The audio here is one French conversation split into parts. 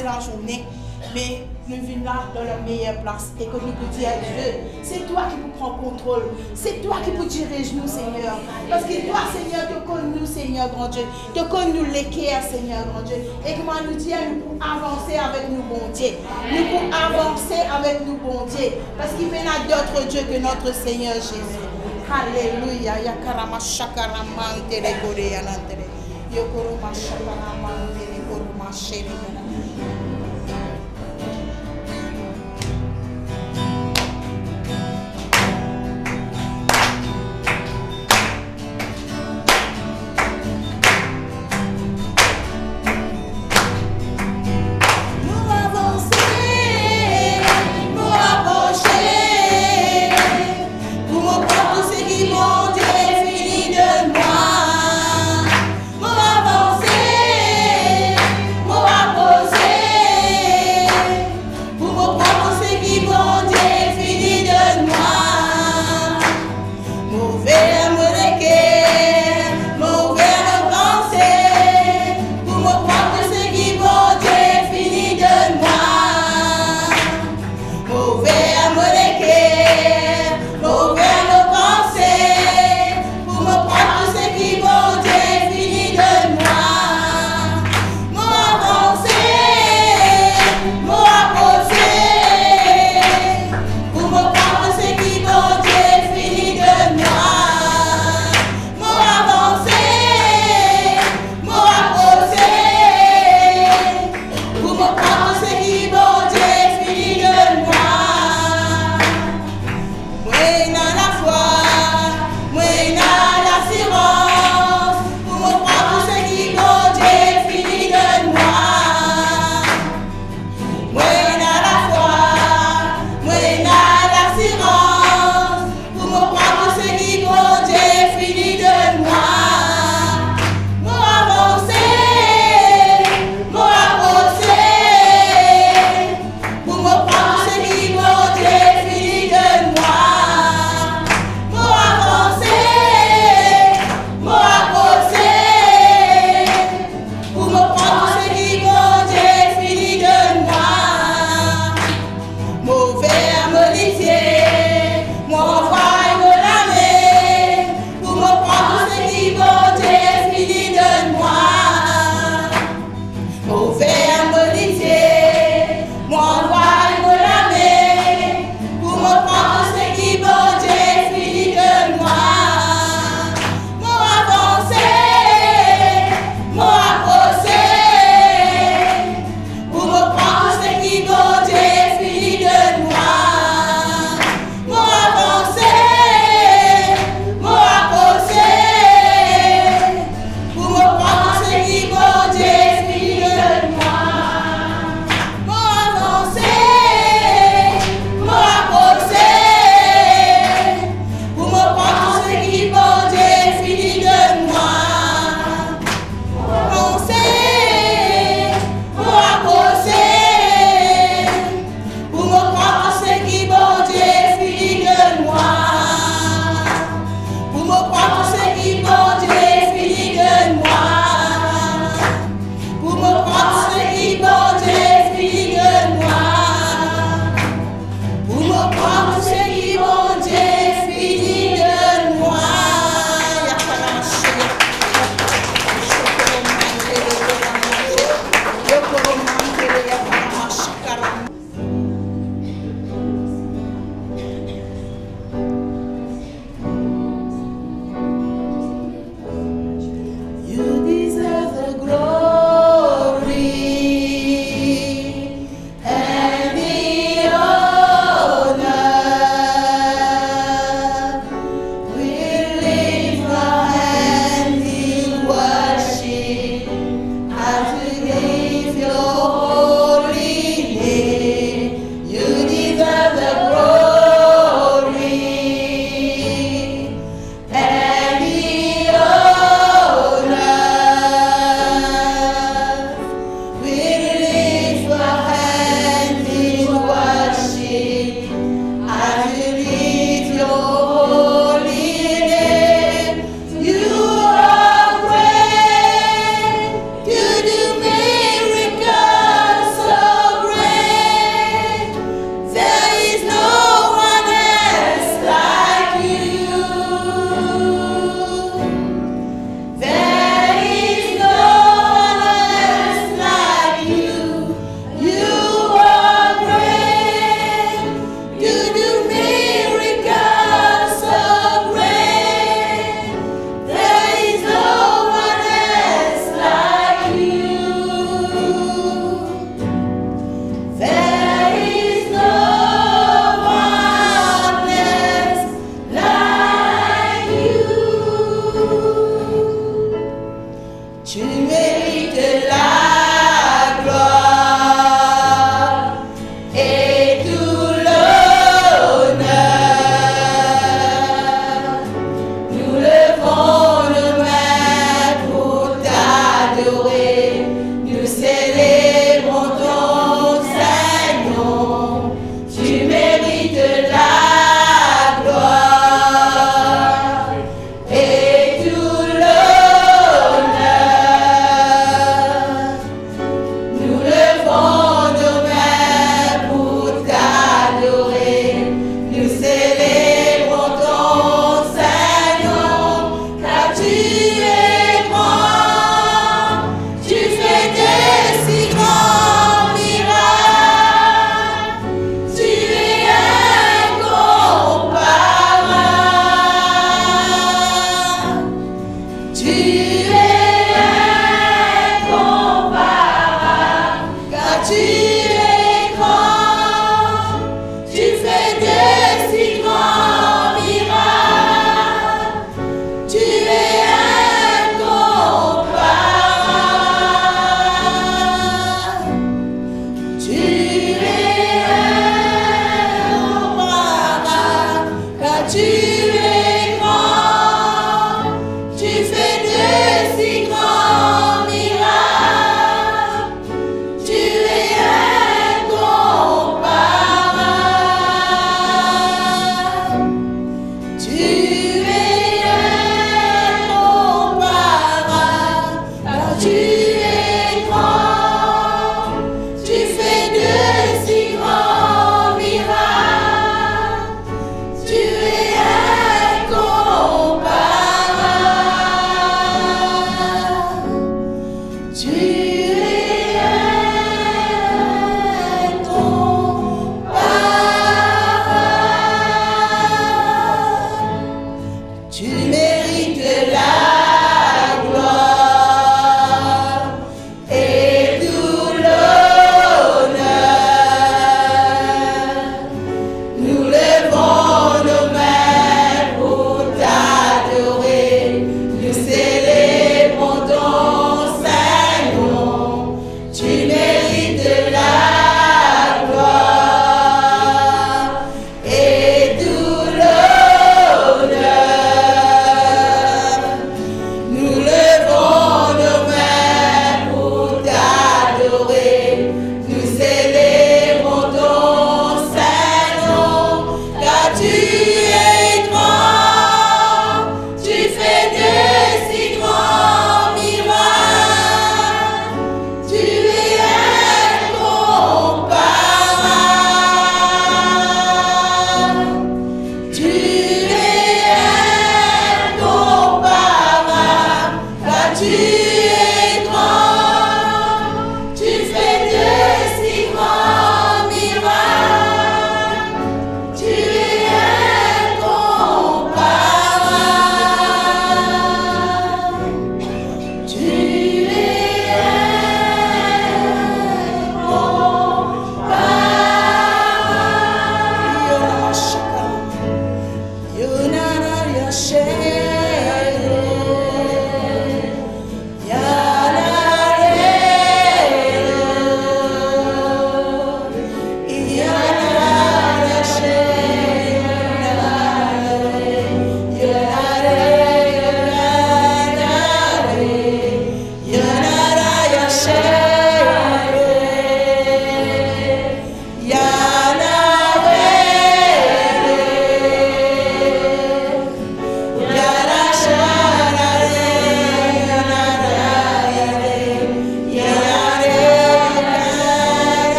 passer la journée, mais nous venons là dans la meilleure place et que nous pouvons dire à Dieu, c'est toi qui nous prends contrôle, c'est toi qui nous dirige nous, Seigneur. Parce que toi, Seigneur, te connais nous, Seigneur, grand Dieu, te connais nous l'équerre, Seigneur, grand Dieu. Et comment nous dire, nous pouvons avancer avec nous, bon Dieu. Nous pouvons avancer avec nous, bon Dieu. Parce qu'il n'y a d'autres dieux que notre Seigneur Jésus. Alléluia. Yakarama shakaramante le goreyanante. Yokoroma shakaramante le goroma shere. Avancer,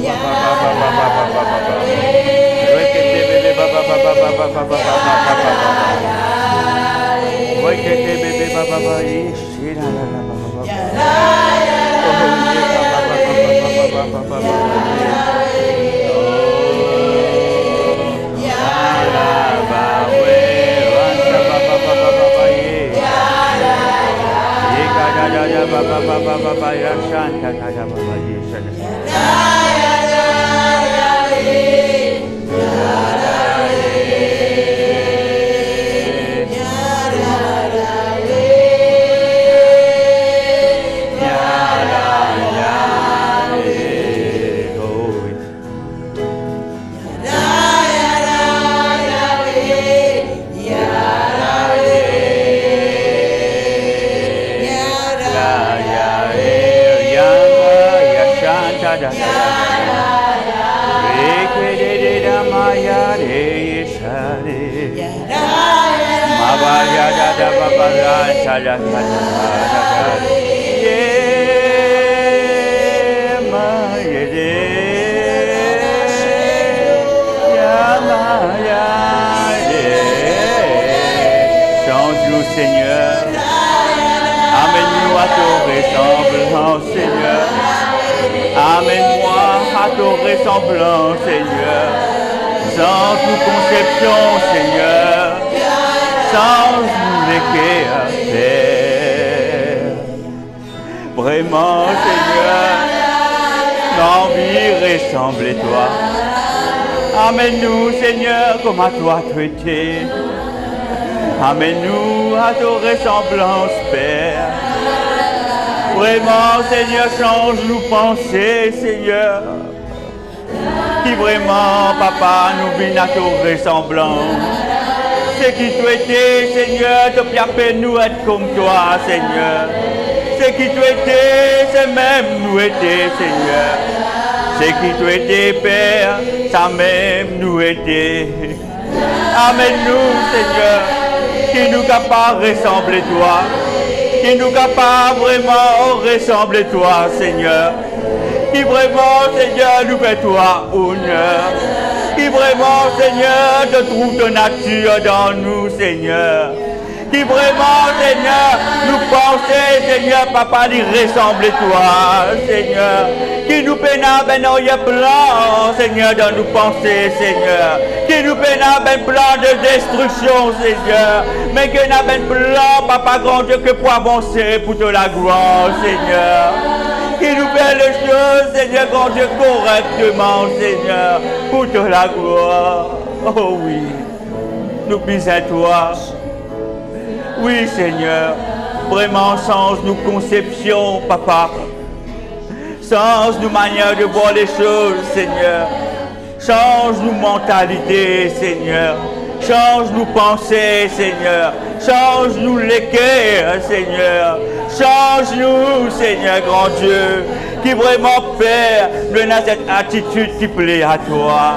Baba Change-nous, Seigneur. Amène-nous à ton ressemblance, Seigneur. Amène-moi à ton ressemblance, Seigneur. Sans toute conception, Seigneur. Sans nous léguer à faire. Vraiment, Seigneur, l'envie ressembler toi. Amène-nous, Seigneur, comme à toi tu étais. Amène-nous à ton ressemblance, Père. Vraiment, Seigneur, change nos pensées, Seigneur. Qui vraiment, Papa, nous vient à ton ressemblance. C'est qui tu étais, Seigneur, te permet nous être comme toi, Seigneur. C'est qui tu étais, c'est même nous étais, Seigneur. C'est qui tu étais, Père, ça même nous était. Amène-nous, Seigneur, qui nous capable de ressembler toi. Qui nous capable vraiment de ressembler toi, Seigneur. Qui vraiment, Seigneur, nous fait toi honneur. Qui vraiment, Seigneur, te trouve ton nature dans nous, Seigneur. Qui vraiment, Seigneur, nous pensons, Seigneur, Papa, d'y ressembler toi, Seigneur. Qui nous peine à ben plan, Seigneur, dans nos pensées, Seigneur. Qui nous peine à ben plan de destruction, Seigneur. Mais que nous avons un plan, Papa, grand Dieu, que pour avancer pour te la gloire, Seigneur. Qui nous fait les choses, Seigneur, grand Dieu, correctement, Seigneur, pour te la gloire. Oh oui, nous bisons à toi. Oui, Seigneur, vraiment change nos conceptions, Papa. Change nos manières de voir les choses, Seigneur. Change nos mentalités, Seigneur. Change nos pensées, Seigneur. Change nos l'équerre, Seigneur. Change-nous, Seigneur, grand Dieu. Qui vraiment, Père, donne cette attitude qui plaît à toi.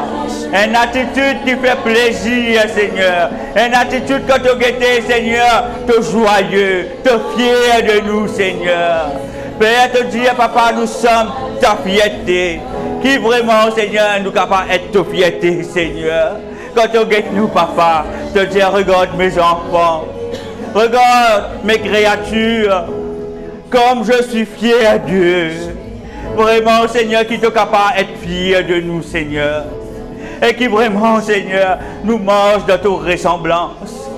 Une attitude qui fait plaisir, Seigneur. Une attitude que tu guettes, Seigneur, te joyeux, te fier de nous, Seigneur. Père, te dire, Papa, nous sommes ta fierté. Qui vraiment, Seigneur, nous capables d'être ta fierté, Seigneur. Quand tu guettes nous, Papa, te dire, regarde mes enfants. Regarde mes créatures. Comme je suis fier d'eux. Vraiment, Seigneur, qui te capable d'être fier de nous, Seigneur. Et qui vraiment, Seigneur, nous mange de ta ressemblance.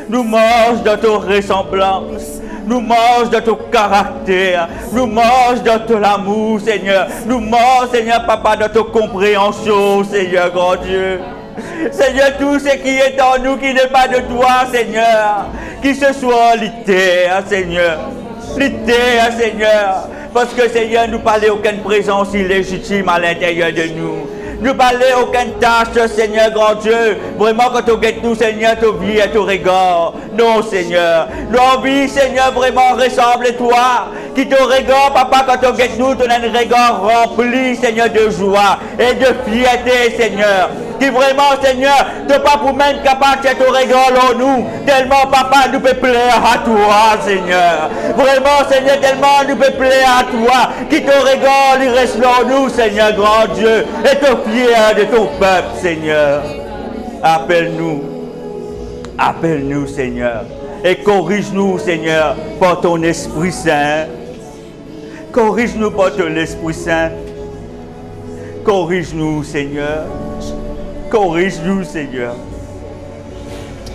Nous mange de ta ressemblance. Nous mange de ton caractère. Nous mange de ton amour, Seigneur. Nous mange, Seigneur, Papa, de ta compréhension, Seigneur, grand Dieu. Seigneur, tout ce qui est en nous qui n'est pas de toi, Seigneur. Qui ce soit littéraire, Seigneur. Littéraire, Seigneur. Parce que, Seigneur, nous parlons aucune présence illégitime à l'intérieur de nous. Nous parlons aucune tâche, Seigneur, grand Dieu. Vraiment, quand tu guettes nous, Seigneur, tu vie et tu regardes. Non, Seigneur. L'envie, Seigneur, vraiment ressemble à toi. Qui te regarde, Papa, quand tu guettes nous, tu as un regard rempli, Seigneur, de joie et de fierté, Seigneur. qui vraiment, Seigneur, de pas pour même capable d'être au regard en nous. Tellement, Papa, nous peut plaire à toi, Seigneur. Vraiment, Seigneur, tellement nous peut plaire à toi, qui te regarde, il reste en nous, Seigneur, grand Dieu, et te fier de ton peuple, Seigneur. Appelle-nous, Seigneur, et corrige-nous, Seigneur, par ton Esprit Saint. Corrige-nous par ton Esprit Saint. Corrige-nous, Seigneur. Corrige-nous, Seigneur.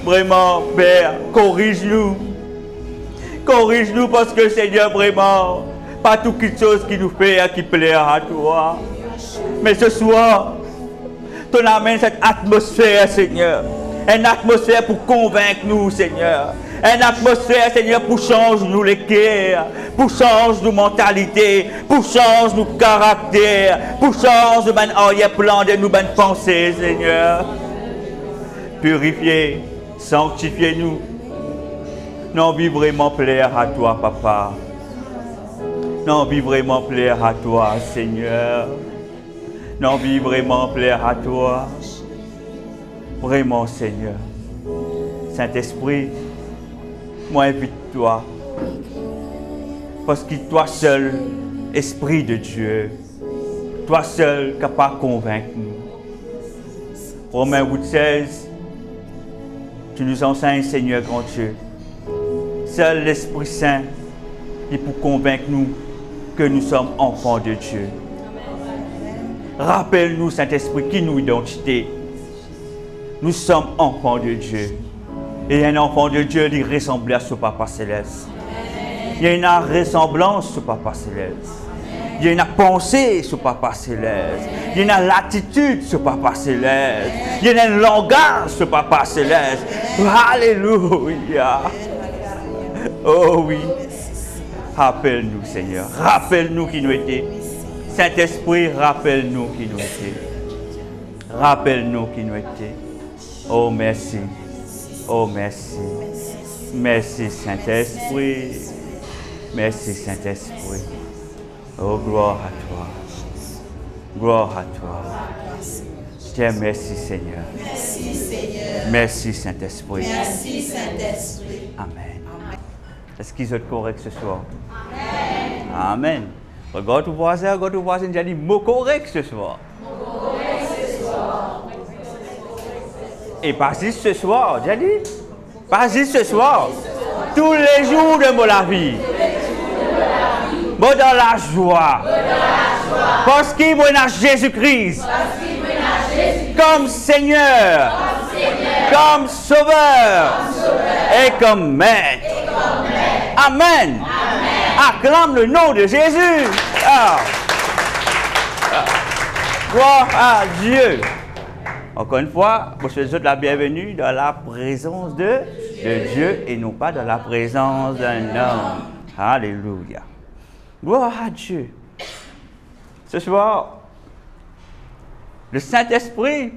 Vraiment, Père, corrige-nous. Corrige-nous parce que, Seigneur, vraiment, pas toute chose qui nous fait qui plaire à toi. Mais ce soir, tu amènes cette atmosphère, Seigneur. Une atmosphère pour convaincre nous, Seigneur. Une atmosphère, Seigneur, pour changer nous les cœurs, pour changer nos mentalités, pour changer nos caractères, pour changer nos arrière-plan de nos bonnes pensées, Seigneur. Purifiez, sanctifiez-nous. Nous envie vraiment plaire à toi, Papa. Nous envie vraiment plaire à toi, Seigneur. Nous envie vraiment plaire à toi. Vraiment, Seigneur. Saint-Esprit, moi invite-toi. Parce que toi seul, Esprit de Dieu, toi seul capable de convaincre nous. Romains 8,16, tu nous enseignes, Seigneur grand Dieu. Seul l'Esprit Saint est pour convaincre nous que nous sommes enfants de Dieu. Rappelle-nous, Saint-Esprit, qui nous identité. Nous sommes enfants de Dieu. Et un enfant de Dieu, il ressemble à ce Papa Céleste. Il y a une ressemblance sur Papa Céleste. Il y a une pensée sur Papa Céleste. Il y a une latitude sur Papa Céleste. Il y a un langage sur Papa Céleste. Alléluia. Oh oui. Rappelle-nous, Seigneur. Rappelle-nous qui nous étions. Saint-Esprit, rappelle-nous qui nous étions. Rappelle-nous qui nous étions. Oh, merci. Oh, merci. Merci, Saint-Esprit. Merci, Saint-Esprit. Oh, gloire à toi. Gloire à toi. Tiens, merci, Seigneur. Merci, Seigneur. Merci, Saint-Esprit. Merci, Saint-Esprit. Amen. Est-ce qu'ils sont corrects ce soir? Amen. Amen. Regarde ton voisin, j'ai dit mot correct ce soir. Et pas juste ce soir, j'ai dit. Pas juste ce soir. Tous les jours de mon vie. Bon dans la joie. Parce qu'il m'a Jésus-Christ. Comme Seigneur. Comme Sauveur. Et comme Maître. Amen. Acclame le nom de Jésus. Gloire à Dieu. Encore une fois, je vous souhaite la bienvenue dans la présence de Dieu et non pas dans la présence d'un homme. Alléluia. Gloire à Dieu. Ce soir, le Saint-Esprit,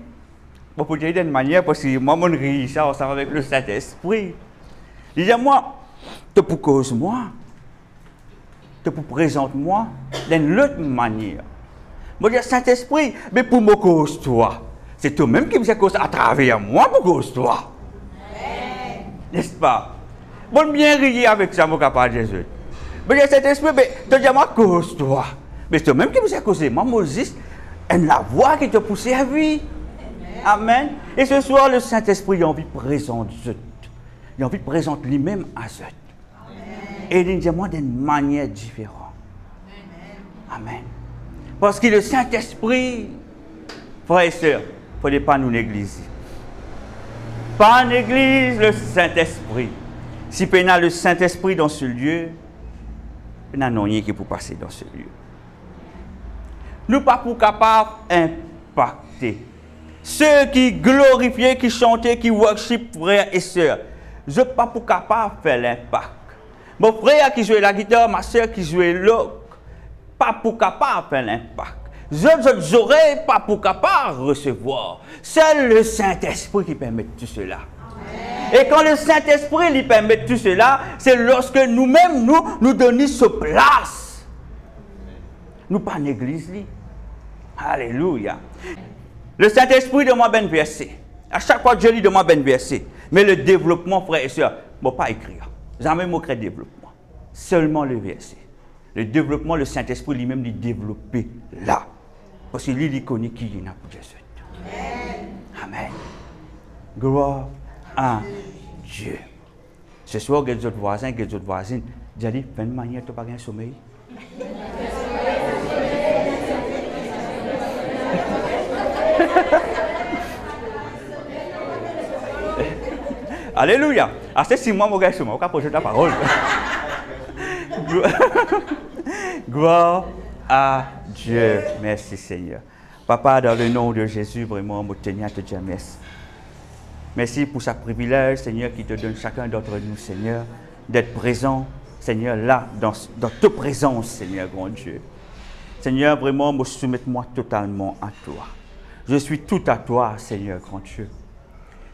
bon, pour dire d'une manière, parce que moi, mon riche, ça ensemble avec le Saint-Esprit. Il dit, moi, te pour cause moi, te pour présente moi d'une autre manière. Moi, je dis, Saint-Esprit, mais pour me cause toi. C'est toi-même qui me cause à travers moi pour cause toi. N'est-ce pas? Bon, bien rire avec ça, mon capable Jésus. Mais cet esprit, te dis moi cause toi. Mais c'est toi-même qui me cause. Moi, Moses, la voix qui te pousse à vie. Amen. Et ce soir, le Saint-Esprit a envie de présenter. Il a envie de présenter lui-même à eux. Et il dit moi d'une manière différente. Amen. Parce que le Saint-Esprit, frères et sœurs, il ne faut pas nous négliger. Pas négliger le Saint-Esprit. Si on a le Saint-Esprit dans ce lieu, on n'a rien qui peut passer dans ce lieu. Nous ne sommes pas capables d'impacter. Ceux qui glorifient, qui chantent, qui worship, frères et sœurs, je ne suis pas capable de faire l'impact. Mon frère qui joue la guitare, ma soeur qui joue l'orgue, pas capable de faire l'impact. Je n'aurais pas capable de recevoir. Seul le Saint-Esprit qui permet tout cela. Amen. Et quand le Saint-Esprit lui permet tout cela, c'est lorsque nous-mêmes, nous donnons ce place. Nous pas l'église. Alléluia. Le Saint-Esprit demande un verset. À chaque fois que je lis, demande un verset. Mais le développement, frères et sœurs, ne pas écrire. Jamais mot créé développement. Seulement le verset. Le développement, le Saint-Esprit lui-même, il développé là. Parce que lui, il connaît qui il est pour Jésus. Amen. Amen. Gloire à Dieu. Ce soir, il y a des autres voisins, des autres voisines. J'ai dit, fais une manière, tu n'as pas un sommeil. Alléluia. Ah, c'est si moi, mon gars, je vais projeter la parole. Gloire à Dieu. Merci, Seigneur. Papa, dans le nom de Jésus, vraiment, je tenais à te dire merci. Merci pour ce privilège, Seigneur, qui te donne chacun d'entre nous, Seigneur, d'être présent, Seigneur, là, dans ta présence, Seigneur, grand Dieu. Seigneur, vraiment, me soumets-moi totalement à toi. Je suis tout à toi, Seigneur, grand Dieu.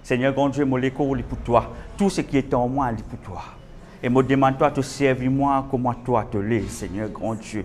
Seigneur, grand Dieu, je l'écoute pour toi. Tout ce qui est en moi, c'est pour toi. Et me demande-toi de servir moi comme toi te l'es, Seigneur, grand Dieu.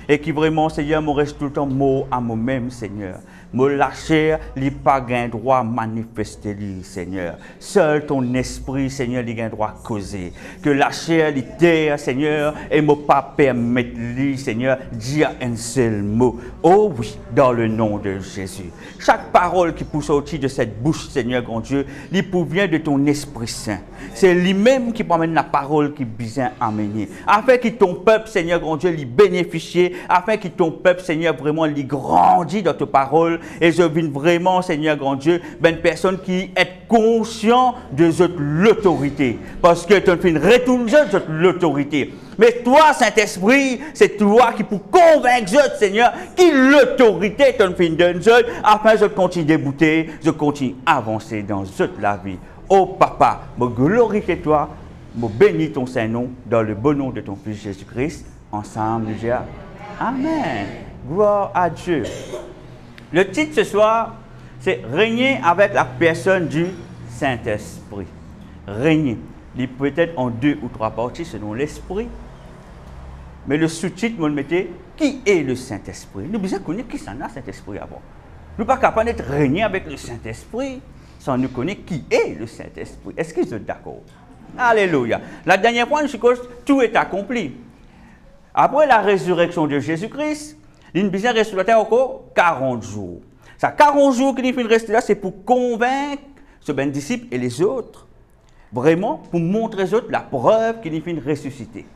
Et qui vraiment, Seigneur, me reste tout le temps mot à moi-même, Seigneur. Me lâcher, il n'y a pas de droit à manifester, Seigneur. Seul ton esprit, Seigneur, il a un droit à causer. Que la chair, terre, Seigneur, et ne pas permettre, Seigneur, dire un seul mot. Oh oui, dans le nom de Jésus. Chaque parole qui pousse au-dessus de cette bouche, Seigneur, grand Dieu, il provient de ton Esprit Saint. C'est lui-même qui promène la parole qui vient amener. Afin que ton peuple, Seigneur, grand Dieu, lui bénéficie. Afin que ton peuple, Seigneur, vraiment, lui grandit dans ta parole. Et je viens vraiment, Seigneur, grand Dieu, une personne qui est conscient de l'autorité. Parce que tu as fait une retourne de l'autorité. Mais toi, Saint-Esprit, c'est toi qui peux convaincre, Seigneur, qui l'autorité tu as fait une afin de continuer à débouter, de continuer à avancer dans la vie. Oh Papa, me glorifie toi, me bénis ton Saint-Nom dans le bon nom de ton Fils Jésus-Christ. Ensemble, nous disons Amen. Gloire à Dieu. Le titre ce soir, c'est Régner avec la personne du Saint-Esprit. Régner. Il peut être en 2 ou 3 parties selon l'esprit. Mais le sous-titre, me mettait qui est le Saint-Esprit. Nous devons connaître qui s'en a Saint-Esprit avant. Nous ne sommes pas capables d'être régner avec le Saint-Esprit sans nous connaître qui est le Saint-Esprit. Est-ce que vous êtes d'accord? Alléluia. La dernière fois, je suppose que tout est accompli. Après la résurrection de Jésus-Christ, il nous a resté là encore 40 jours. Ça 40 jours qu'il finit rester là, c'est pour convaincre ce ben disciple et les autres, vraiment pour montrer aux autres la preuve qu'il finit ressuscité.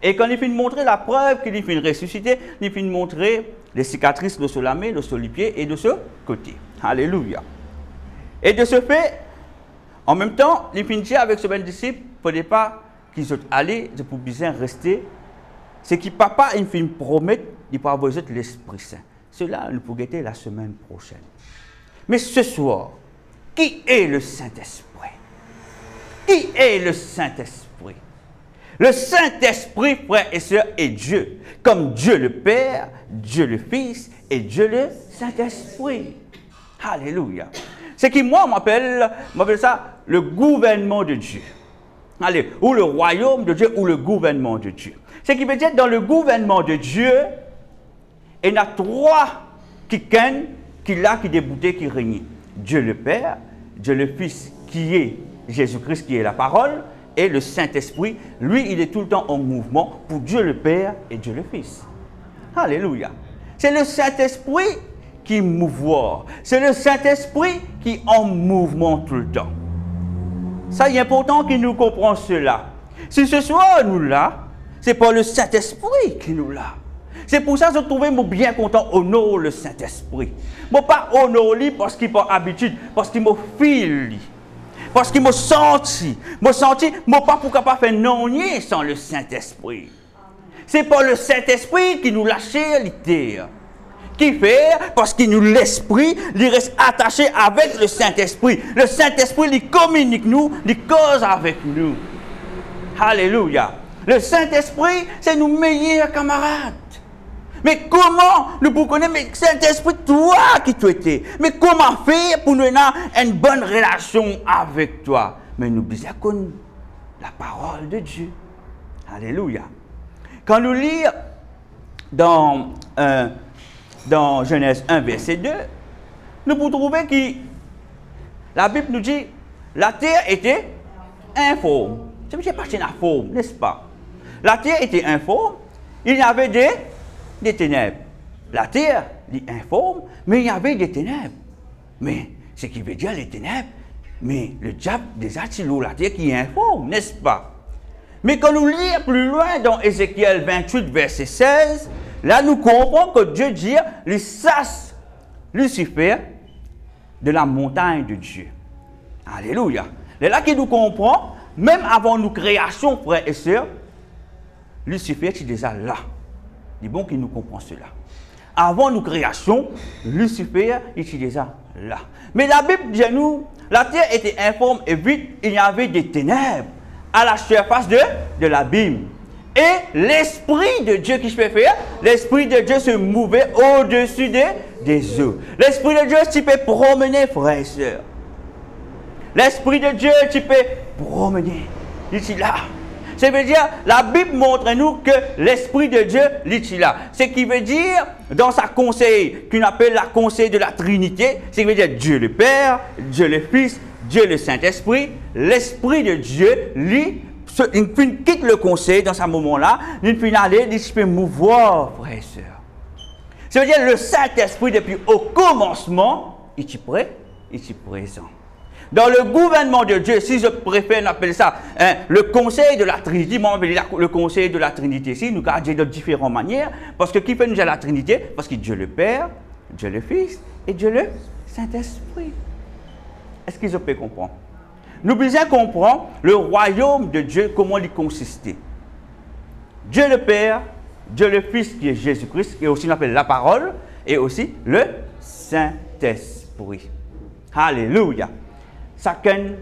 Et quand il finit montrer la preuve qu'il finit ressuscité, il finit montrer les cicatrices de ce lamé, de ce pied et de ce côté. Alléluia. Et de ce fait, en même temps, il finit avec ce ben disciple, il ne fallait pas qu'ils soient allés pour bien rester. C'est que papa, il finit promettre, il peut avoir l'Esprit Saint. Cela, nous pourrons guetter la semaine prochaine. Mais ce soir, qui est le Saint-Esprit? Qui est le Saint-Esprit? Le Saint-Esprit, frères et sœurs, est Dieu. Comme Dieu le Père, Dieu le Fils et Dieu le Saint-Esprit. Alléluia. C'est qui, moi, m'appelle ça le gouvernement de Dieu. Allez, ou le royaume de Dieu, ou le gouvernement de Dieu. Ce qui veut dire dans le gouvernement de Dieu, il y a 3 qui déboutent, qui règnent. Dieu le Père, Dieu le Fils qui est Jésus-Christ, qui est la parole, et le Saint-Esprit, lui, il est tout le temps en mouvement pour Dieu le Père et Dieu le Fils. Alléluia. C'est le Saint-Esprit qui mouvoie. C'est le Saint-Esprit qui est en mouvement tout le temps. Ça, il est important qu'il nous comprenne cela. Si ce soir, nous là, c'est pas le Saint-Esprit qui nous l'a. C'est pour ça que je trouvais bien content honorer le Saint-Esprit. Je ne pas honorer parce qu'il n'a pas habitude, parce qu'il m'a fait, parce qu'il m'a senti. Je ne pas pour capable faire non sans le Saint-Esprit. C'est pas le Saint-Esprit qui nous lâche l'idée. Qui fait parce qu'il nous l'esprit, il reste attaché avec le Saint-Esprit. Le Saint-Esprit, il communique nous, il cause avec nous. Alléluia. Le Saint-Esprit, c'est nos meilleurs camarades. Mais comment nous pouvons connaître, mais Saint-Esprit, toi qui tu étais, mais comment faire pour nous avoir une bonne relation avec toi? Mais nous devons connaître la parole de Dieu. Alléluia. Quand nous lisons dans Genèse 1, verset 2, nous pouvons trouver que la Bible nous dit la terre était informe. Ça veut dire pas informe, n'est-ce pas? La terre était informe, il y avait des ténèbres. La terre est informe, mais il y avait des ténèbres. Mais ce qui veut dire les ténèbres, mais le diable déjà sur la terre qui est informe, n'est-ce pas? Mais quand nous lisons plus loin dans Ézéchiel 28, verset 16, là nous comprenons que Dieu dit, les sas Lucifer de la montagne de Dieu. Alléluia. C'est là qu'il nous comprend, même avant nos créations, frères et sœurs, Lucifer est déjà là. Il est bon qu'il nous comprend cela. Avant nos créations, Lucifer est déjà là. Mais la Bible dit à nous, la terre était informe et vide, il y avait des ténèbres à la surface de l'abîme. Et l'Esprit de Dieu qui se fait faire, l'Esprit de Dieu se mouvait au-dessus des eaux. L'Esprit de Dieu, tu peux promener, frères et sœurs. L'Esprit de Dieu, tu peux promener. Ici là. Ça veut dire, la Bible montre-nous que l'Esprit de Dieu, est là. Ce qui veut dire, dans sa conseil, qu'on appelle la conseil de la Trinité, ce qui veut dire Dieu le Père, Dieu le Fils, Dieu le Saint-Esprit, l'Esprit de Dieu, lui, il quitte le conseil dans ce moment-là, il finit aller, il peut mouvoir, frères et sœurs. Ça veut dire, le Saint-Esprit, depuis au commencement, il est prêt, il est présent. Dans le gouvernement de Dieu, si je préfère, on appelle ça le conseil de la Trinité. Moi, on appelle le conseil de la Trinité ici. Nous avons de différentes manières. Parce que qui fait nous à la Trinité? Parce que Dieu le Père, Dieu le Fils et Dieu le Saint-Esprit. Est-ce que je peux comprendre? Nous devons comprendre le royaume de Dieu, comment il consistait. Dieu le Père, Dieu le Fils qui est Jésus-Christ, et aussi on appelle la parole, et aussi le Saint-Esprit. Alléluia. Chacun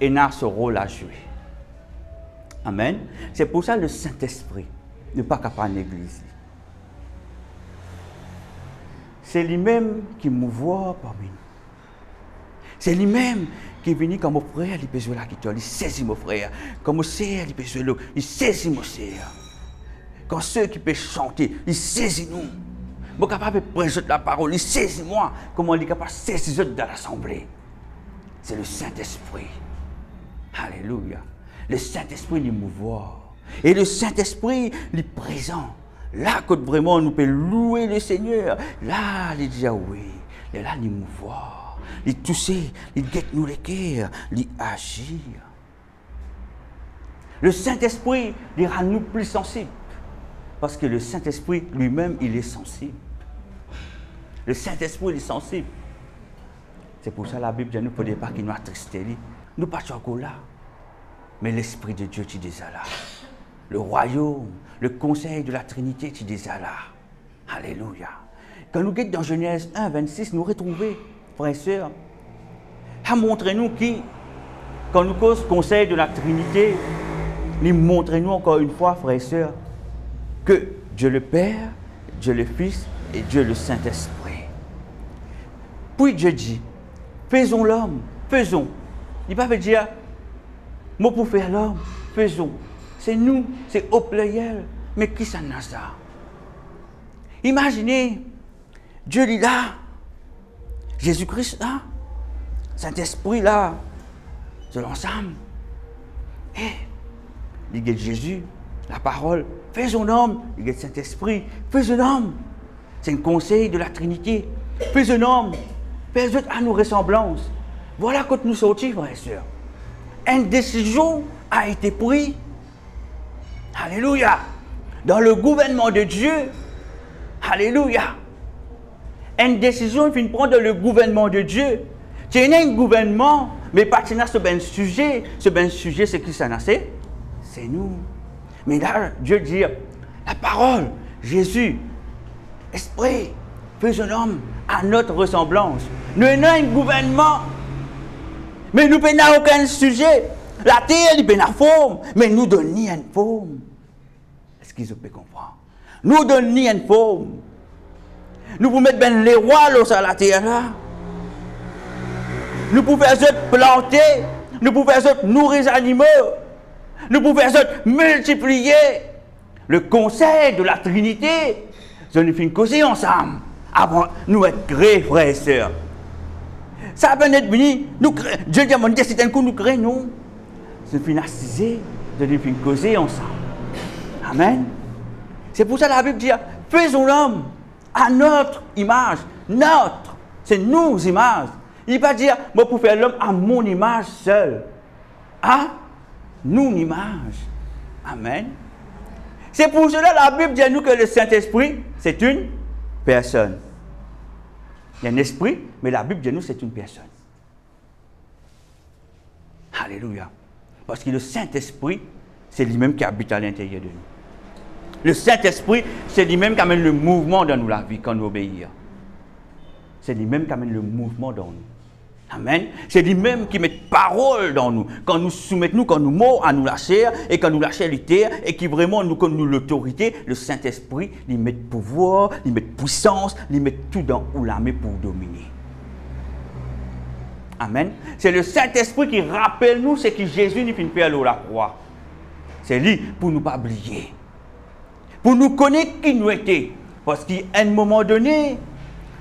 a ce rôle à jouer. Amen. C'est pour ça que le Saint-Esprit n'est pas capable en Église. C'est lui-même qui mouvoit parmi nous. C'est lui-même qui est venu comme mon frère, il peut jouer la guitare, il saisit mon frère. Comme mon sœur, il peut jouer l'eau, il saisit mon sœur. Quand ceux qui peuvent chanter, il saisit nous. Moi, capable de présenter la parole, il saisit moi. Comment il est capable de saisir les autres dans l'assemblée? C'est le Saint-Esprit. Alléluia. Le Saint-Esprit est mouvant. Et le Saint-Esprit est présent. Là, quand vraiment nous pouvons louer le Seigneur, là, il dit oui. Et là, il est mouvant. Il toucher, il guette nous les cœurs, il agir. Le Saint-Esprit, il rend nous plus sensibles. Parce que le Saint-Esprit lui-même, il est sensible. Le Saint-Esprit, il est sensible. C'est pour ça que la Bible dit, nous ne pouvons pas qu'il nous attrister. Nous ne sommes pas encore là. Mais l'Esprit de Dieu est déjà là. Le royaume, le conseil de la Trinité est déjà là. Alléluia. Quand nous guettons dans Genèse 1, 26, nous retrouvons, frères et sœurs, à montrer nous qui, quand nous cause conseil de la Trinité, nous montrez-nous encore une fois, frères et sœurs, que Dieu le Père, Dieu le Fils et Dieu le Saint-Esprit. Puis Dieu dit, faisons l'homme, faisons. Il ne va pas dire, moi pour faire l'homme, faisons. C'est nous, c'est au pluriel. Mais qui s'en a ça? Imaginez, Dieu est là, Jésus-Christ là, Saint-Esprit là, c'est l'ensemble. Et il y a Jésus, la parole, faisons l'homme, il y a le Saint-Esprit, faisons l'homme. C'est un conseil de la Trinité. Faisons l'homme. Faisons à nos ressemblances. Voilà quand nous sortis, frères et sœurs. Une décision a été prise. Alléluia. Dans le gouvernement de Dieu. Alléluia. Une décision vient prendre dans le gouvernement de Dieu. Tu as un gouvernement, mais pas ce ben sujet. Ce ben sujet, c'est qui ça n'a? C'est nous. Mais là, Dieu dit, la parole, Jésus, Esprit, faisons l'homme à notre ressemblance. Nous avons un gouvernement, mais nous n'avons aucun sujet. La terre, elle est en forme, mais nous ne donnons ni une forme. Est-ce qu'ils peuvent comprendre? Nous ne donnons ni une forme. Nous pouvons mettre ben les rois là, sur la terre là. Nous pouvons faire planter, nous pouvons faire nourrir les animaux, nous pouvons faire multiplier. Le conseil de la Trinité, nous finissons causer ensemble. Avant nous être créés, frères et sœurs. Ça peut être venu, Dieu demande c'est un coup nous créons, nous. Nous finissons assiser, nous finissons causer ensemble. Amen. C'est pour ça que la Bible dit, faisons l'homme à notre image. Notre, c'est nos images. Il ne va pas dire, moi pour faire l'homme à mon image seul. À nos images. Amen. C'est pour cela que la Bible dit à nous que le Saint-Esprit, c'est une personne. Il y a un esprit, mais la Bible dit à nous que c'est une personne. Alléluia. Parce que le Saint-Esprit, c'est lui-même qui habite à l'intérieur de nous. Le Saint-Esprit, c'est lui-même qui amène le mouvement dans nous, la vie, quand nous obéissons. C'est lui-même qui amène le mouvement dans nous. Amen. C'est lui-même qui met parole dans nous. Quand nous soumettons, quand nous mourons à nous la chair, et quand nous lâchons la terre, et qui vraiment nous donne l'autorité, le Saint-Esprit, il met pouvoir, il met puissance, il met tout dans où la met pour dominer. Amen. C'est le Saint-Esprit qui rappelle nous ce que Jésus nous fait faire à la croix. C'est lui pour ne pas oublier. Pour nous connaître qui nous était. Parce qu'à un moment donné,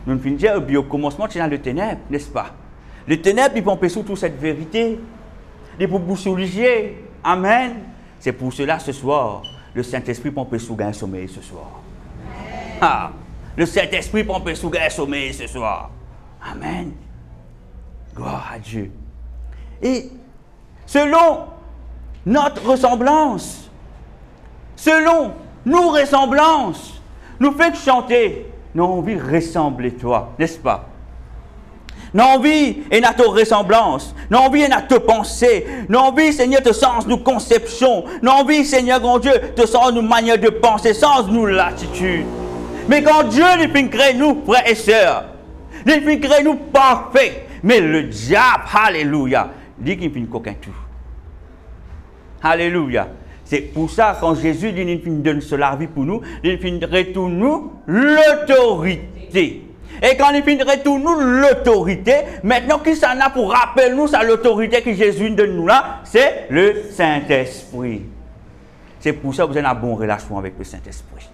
nous finissons dire au commencement, c'est dans le ténèbre, n'est-ce pas? Le ténèbre, il peut empêcher toute cette vérité. Il peut vous soulier. Amen. C'est pour cela, ce soir, le Saint-Esprit peut empêcher de gagner sommeil ce soir. Ah, le Saint-Esprit peut empêcher de gagner sommeil ce soir. Amen. Gloire à Dieu. Et selon notre ressemblance, selon nos ressemblances, nous fait chanter, nous avons envie de ressembler toi, n'est-ce pas? Nous avons envie et notre ressemblance, nous avons envie et notre pensée, nous avons envie, Seigneur, de sens nos conceptions, nous avons envie, Seigneur, grand Dieu, de sens nos manières de penser, sens nos latitudes. Mais quand Dieu nous fait créer nous, frères et sœurs, il fait créer nous parfaits. Mais le diable, alléluia, dit qu'il ne fait aucun tout. Alléluia. C'est pour ça, quand Jésus dit qu'il donne cela vie pour nous, il finit tout nous l'autorité. Et quand il finit tout nous l'autorité, maintenant, qui s'en a pour rappeler nous, ça l'autorité que Jésus donne nous là, c'est le Saint-Esprit. C'est pour ça que vous avez une bonne relation avec le Saint-Esprit.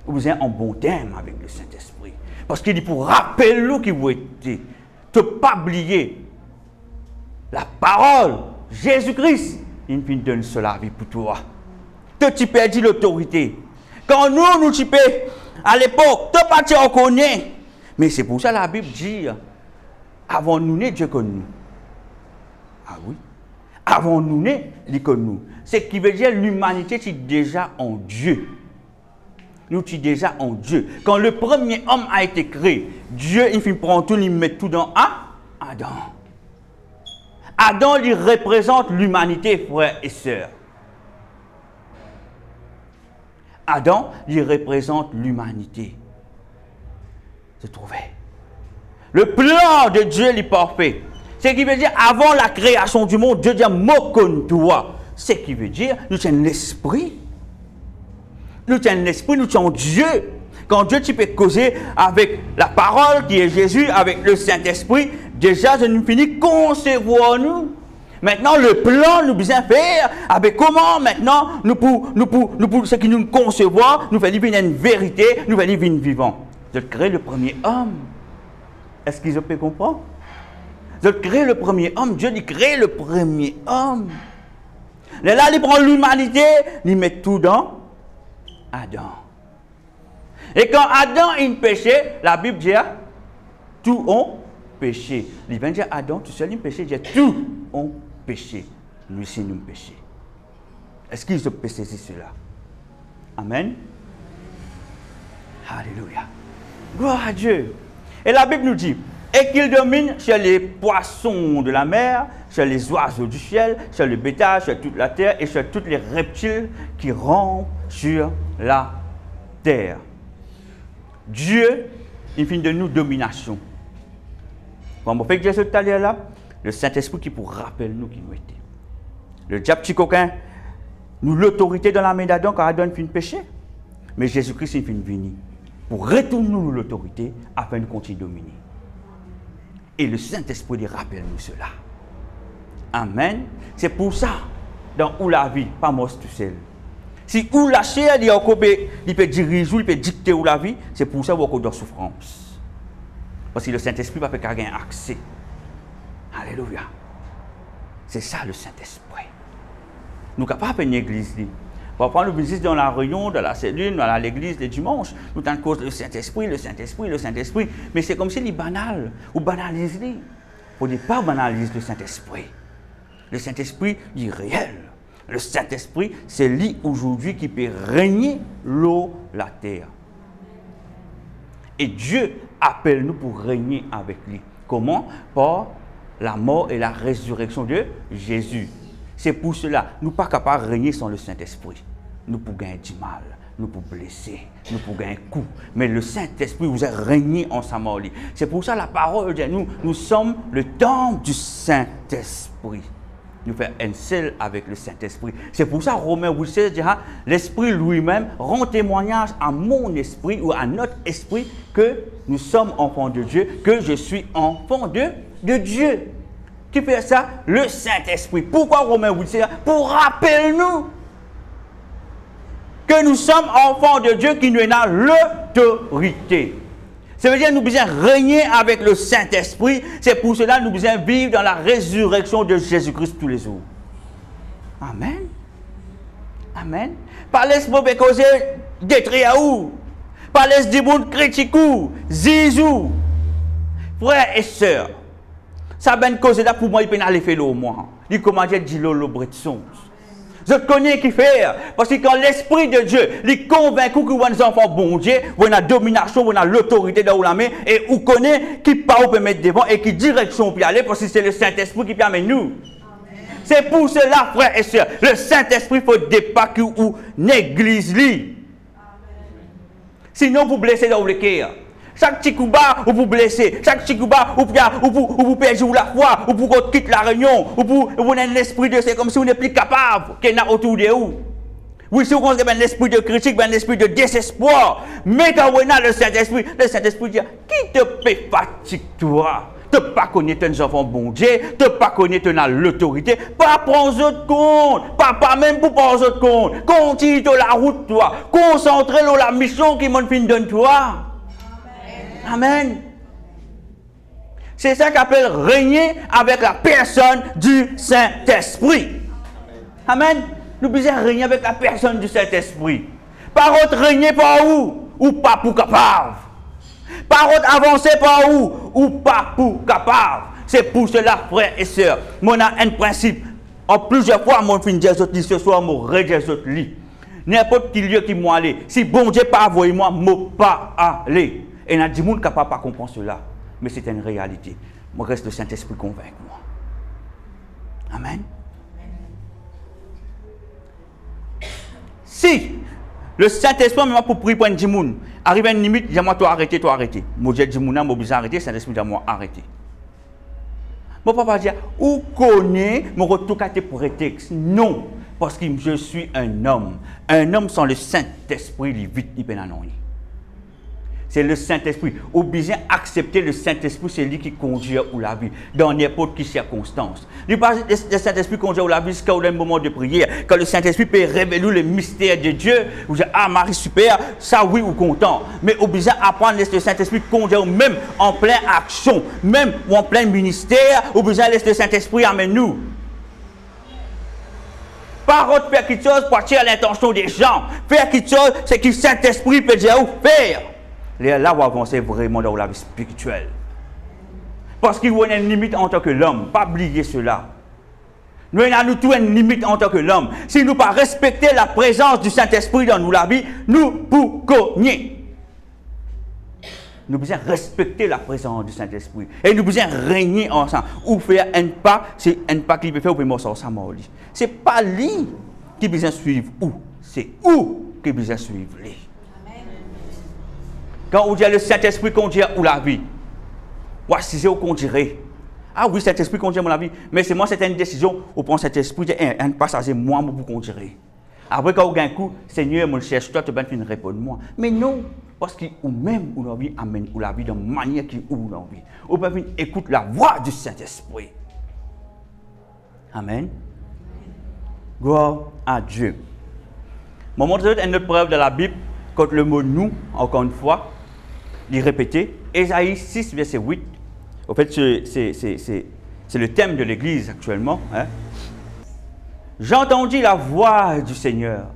Vous avez un bon thème avec le Saint-Esprit. Parce qu'il dit pour rappeler nous qui vous êtes. Ne pas oublier la parole, Jésus-Christ, il nous donne cela vie pour toi. Tu perds l'autorité. Quand nous tu peux, à l'époque, tu pas te reconnaître. Mais c'est pour ça que la Bible dit, avant nous né, Dieu connaît nous. Ah oui. Avant nous né, il connaît nous. Ce qui veut dire l'humanité est déjà en Dieu. Nous sommes déjà en Dieu. Quand le premier homme a été créé, Dieu, il prend tout, il met tout dans Adam. Adam, il représente l'humanité, frères et sœurs. Adam, il représente l'humanité. Se trouvait. Le plan de Dieu est parfait. Ce qui veut dire, avant la création du monde, Dieu dit, Mokon-toi. Ce qui veut dire, nous sommes l'esprit. Nous sommes l'esprit, nous sommes Dieu. Quand Dieu, tu peux causer avec la parole qui est Jésus, avec le Saint-Esprit, déjà, je nous finis concevoir nous. Maintenant, le plan, nous besoin faire, avec comment maintenant, nous pour ce qui nous concevoir, nous faisons une vérité, nous faisons une vivant. Je crée le premier homme. Est-ce qu'ils peuvent comprendre? Je crée le premier homme, Dieu dit crée le premier homme. Là, il prend l'humanité, il met tout dans Adam. Et quand Adam a péché, la Bible dit tout ont péché. Il vient dire Adam, tout seul, il péché, il dit tout ont péché. Lui, c'est nous péché. Est-ce qu'ils ont péché cela? Amen. Alléluia. Gloire à Dieu. Et la Bible nous dit, et qu'il domine sur les poissons de la mer, sur les oiseaux du ciel, sur le bétail, sur toute la terre et sur tous les reptiles qui rampent sur la terre. Dieu, il finit de nous domination. Comme on fait que Jésus tout à l'heure là, le Saint-Esprit qui pour rappeler nous qui nous était. Le diable petit coquin, nous l'autorité dans la main d'Adam quand Adam finit de pécher. Mais Jésus-Christ il finit de venir pour retourner nous l'autorité afin de continuer de dominer. Et le Saint-Esprit rappelle nous cela. Amen. C'est pour ça, dans où la vie, pas moi tout seul. Si où la chair, il peut diriger, il peut dicter où la vie, c'est pour ça qu'on est dans souffrance. Parce que le Saint-Esprit ne peut pas avoir accès. Alléluia. C'est ça le Saint-Esprit. Nous ne sommes pas une église. Parfois, nous visitons dans la réunion, dans la cellule, dans l'église le dimanche. Nous avons cause le Saint-Esprit, le Saint-Esprit, le Saint-Esprit. Mais c'est comme si il est banal. Ou banalise. Il ne faut pas banaliser le Saint-Esprit. Le Saint-Esprit est réel. Le Saint-Esprit, c'est lui aujourd'hui qui peut régner l'eau, la terre. Et Dieu appelle nous pour régner avec lui. Comment? Par la mort et la résurrection de Jésus. C'est pour cela, nous ne sommes pas capables de régner sans le Saint-Esprit. Nous pouvons gagner du mal, nous pouvons blesser, nous pouvons gagner un coup. Mais le Saint-Esprit vous a régné ensemble. C'est pour ça la parole de nous sommes le temple du Saint-Esprit. Nous faisons un seul avec le Saint-Esprit. C'est pour ça Romains 8,16 dira, l'Esprit lui-même rend témoignage à mon esprit ou à notre esprit que nous sommes enfants de Dieu, que je suis enfant de Dieu. Qui fait ça? Le Saint-Esprit. Pourquoi Romains 8,16? Pour rappeler nous que nous sommes enfants de Dieu qui nous a l'autorité. Ça veut dire que nous devons régner avec le Saint-Esprit. C'est pour cela que nous devons vivre dans la résurrection de Jésus-Christ tous les jours. Amen. Amen. Par l'esprit causer d'être à où? Par l'esprit monde critique ou zizou. Frères et sœurs, ça ben cause là pour moi il peut aller faire au moins. Il commence à dire le bretson. Je connais qui faire. Parce que quand l'Esprit de Dieu est convaincu que vous êtes enfants bon Dieu, vous avez la domination, vous avez l'autorité dans la main, et vous connaissez qui part peut mettre devant et qui direction peut aller, parce que c'est le Saint-Esprit qui peut amener nous. C'est pour cela, frères et sœurs, le Saint-Esprit faut pas que vous négligiez. Sinon, vous blessez dans le cœur. Chaque petit coup bas, vous blessez. Chaque petit coup bas, vous perdez la foi, vous quittez la réunion, vous avez l'esprit de... C'est comme si vous n'êtes plus capable qu'il y en a autour de vous. Oui, si vous avez un esprit de critique, un esprit de désespoir, mais quand vous avez le Saint-Esprit dit, qui te fait fatiguer toi? Tu ne pas connaître tes enfants bon Dieu, tu ne pas connaître l'autorité, pas prendre autres compte, pas même pour prendre autres compte. Continue la route toi, concentre sur la mission qui m'a fin donne toi. Amen. C'est ça qu'on appelle régner avec la personne du Saint-Esprit. Amen. Nous devons régner avec la personne du Saint-Esprit. Par contre, régner par où? Ou pas pour capable. Par contre, avancer par où? Ou pas pour capable. C'est pour cela, frères et sœurs, mon a un principe. En plusieurs fois, mon fin de autres ce soir, mon régner les autres lits. N'importe quel lieu qui m'a allé. Si bon Dieu pas envoyé moi, moi pas aller. Et il y a des gens qui ne peuvent pas comprendre cela. Mais c'est une réalité. Moi, reste le Saint-Esprit convainc moi. Amen. Si le Saint-Esprit, même pour prier pour un gens, arrive à une limite, dis-moi, toi arrêter. Moi, je dis, moi, je arrêter, Saint-Esprit, dis-moi, arrêter. Mon papa dit, où connaît mon retour à tes prétextes? Non, parce que je suis un homme. Un homme sans le Saint-Esprit, il vite, il peut n'annoncer. C'est le Saint-Esprit. Obligé d'accepter le Saint-Esprit, c'est lui qui conduit ou la vie, dans n'importe quelle circonstance. Le Saint-Esprit conduit ou la vie jusqu'à un moment de prière. Quand le Saint-Esprit peut révéler le mystère de Dieu, vous dites, ah Marie, super, ça oui, ou content. Mais obligé d'apprendre le Saint-Esprit conduire même en pleine action, même ou en plein ministère, obligé de laisser le Saint-Esprit amener nous. Par contre, faire quelque chose pour attirer l'intention des gens. Faire quelque chose, c'est que le Saint-Esprit peut dire où faire. Là, on va avancer vraiment dans la vie spirituelle. Parce qu'il y a une limite en tant que l'homme. Pas oublier cela. Nous avons tous une limite en tant que l'homme. Si nous ne pas respecter la présence du Saint-Esprit dans nous la vie, nous pouvons cogner. Nous devons respecter la présence du Saint-Esprit. Et nous devons régner ensemble. Ou faire un pas, c'est un pas qu'il peut faire, ou peut mourir ensemble. Ce n'est pas lui qui besoin suivre où. C'est où qui besoin suivre lui. Quand on dit le Saint-Esprit conduit ou la vie, voici ce qu'on dirait. Ah oui, Saint-Esprit conduit la vie, mais c'est moi, c'est une décision, on prend Saint-Esprit, un passager, moi, pour conduire. Après, quand on gagne un coup, Seigneur, je cherche toi, tu vas me répondre moi. Mais non, parce que ou même ou la vie amène ou la vie de manière qui ou la vie. On peut écouter la voix du Saint-Esprit. Amen. Gloire à Dieu. Je vais montrer une autre preuve de la Bible contre le mot nous, encore une fois. Il répété, Ésaïe 6, verset 8. En fait, c'est le thème de l'Église actuellement. Hein. J'entendis la voix du Seigneur.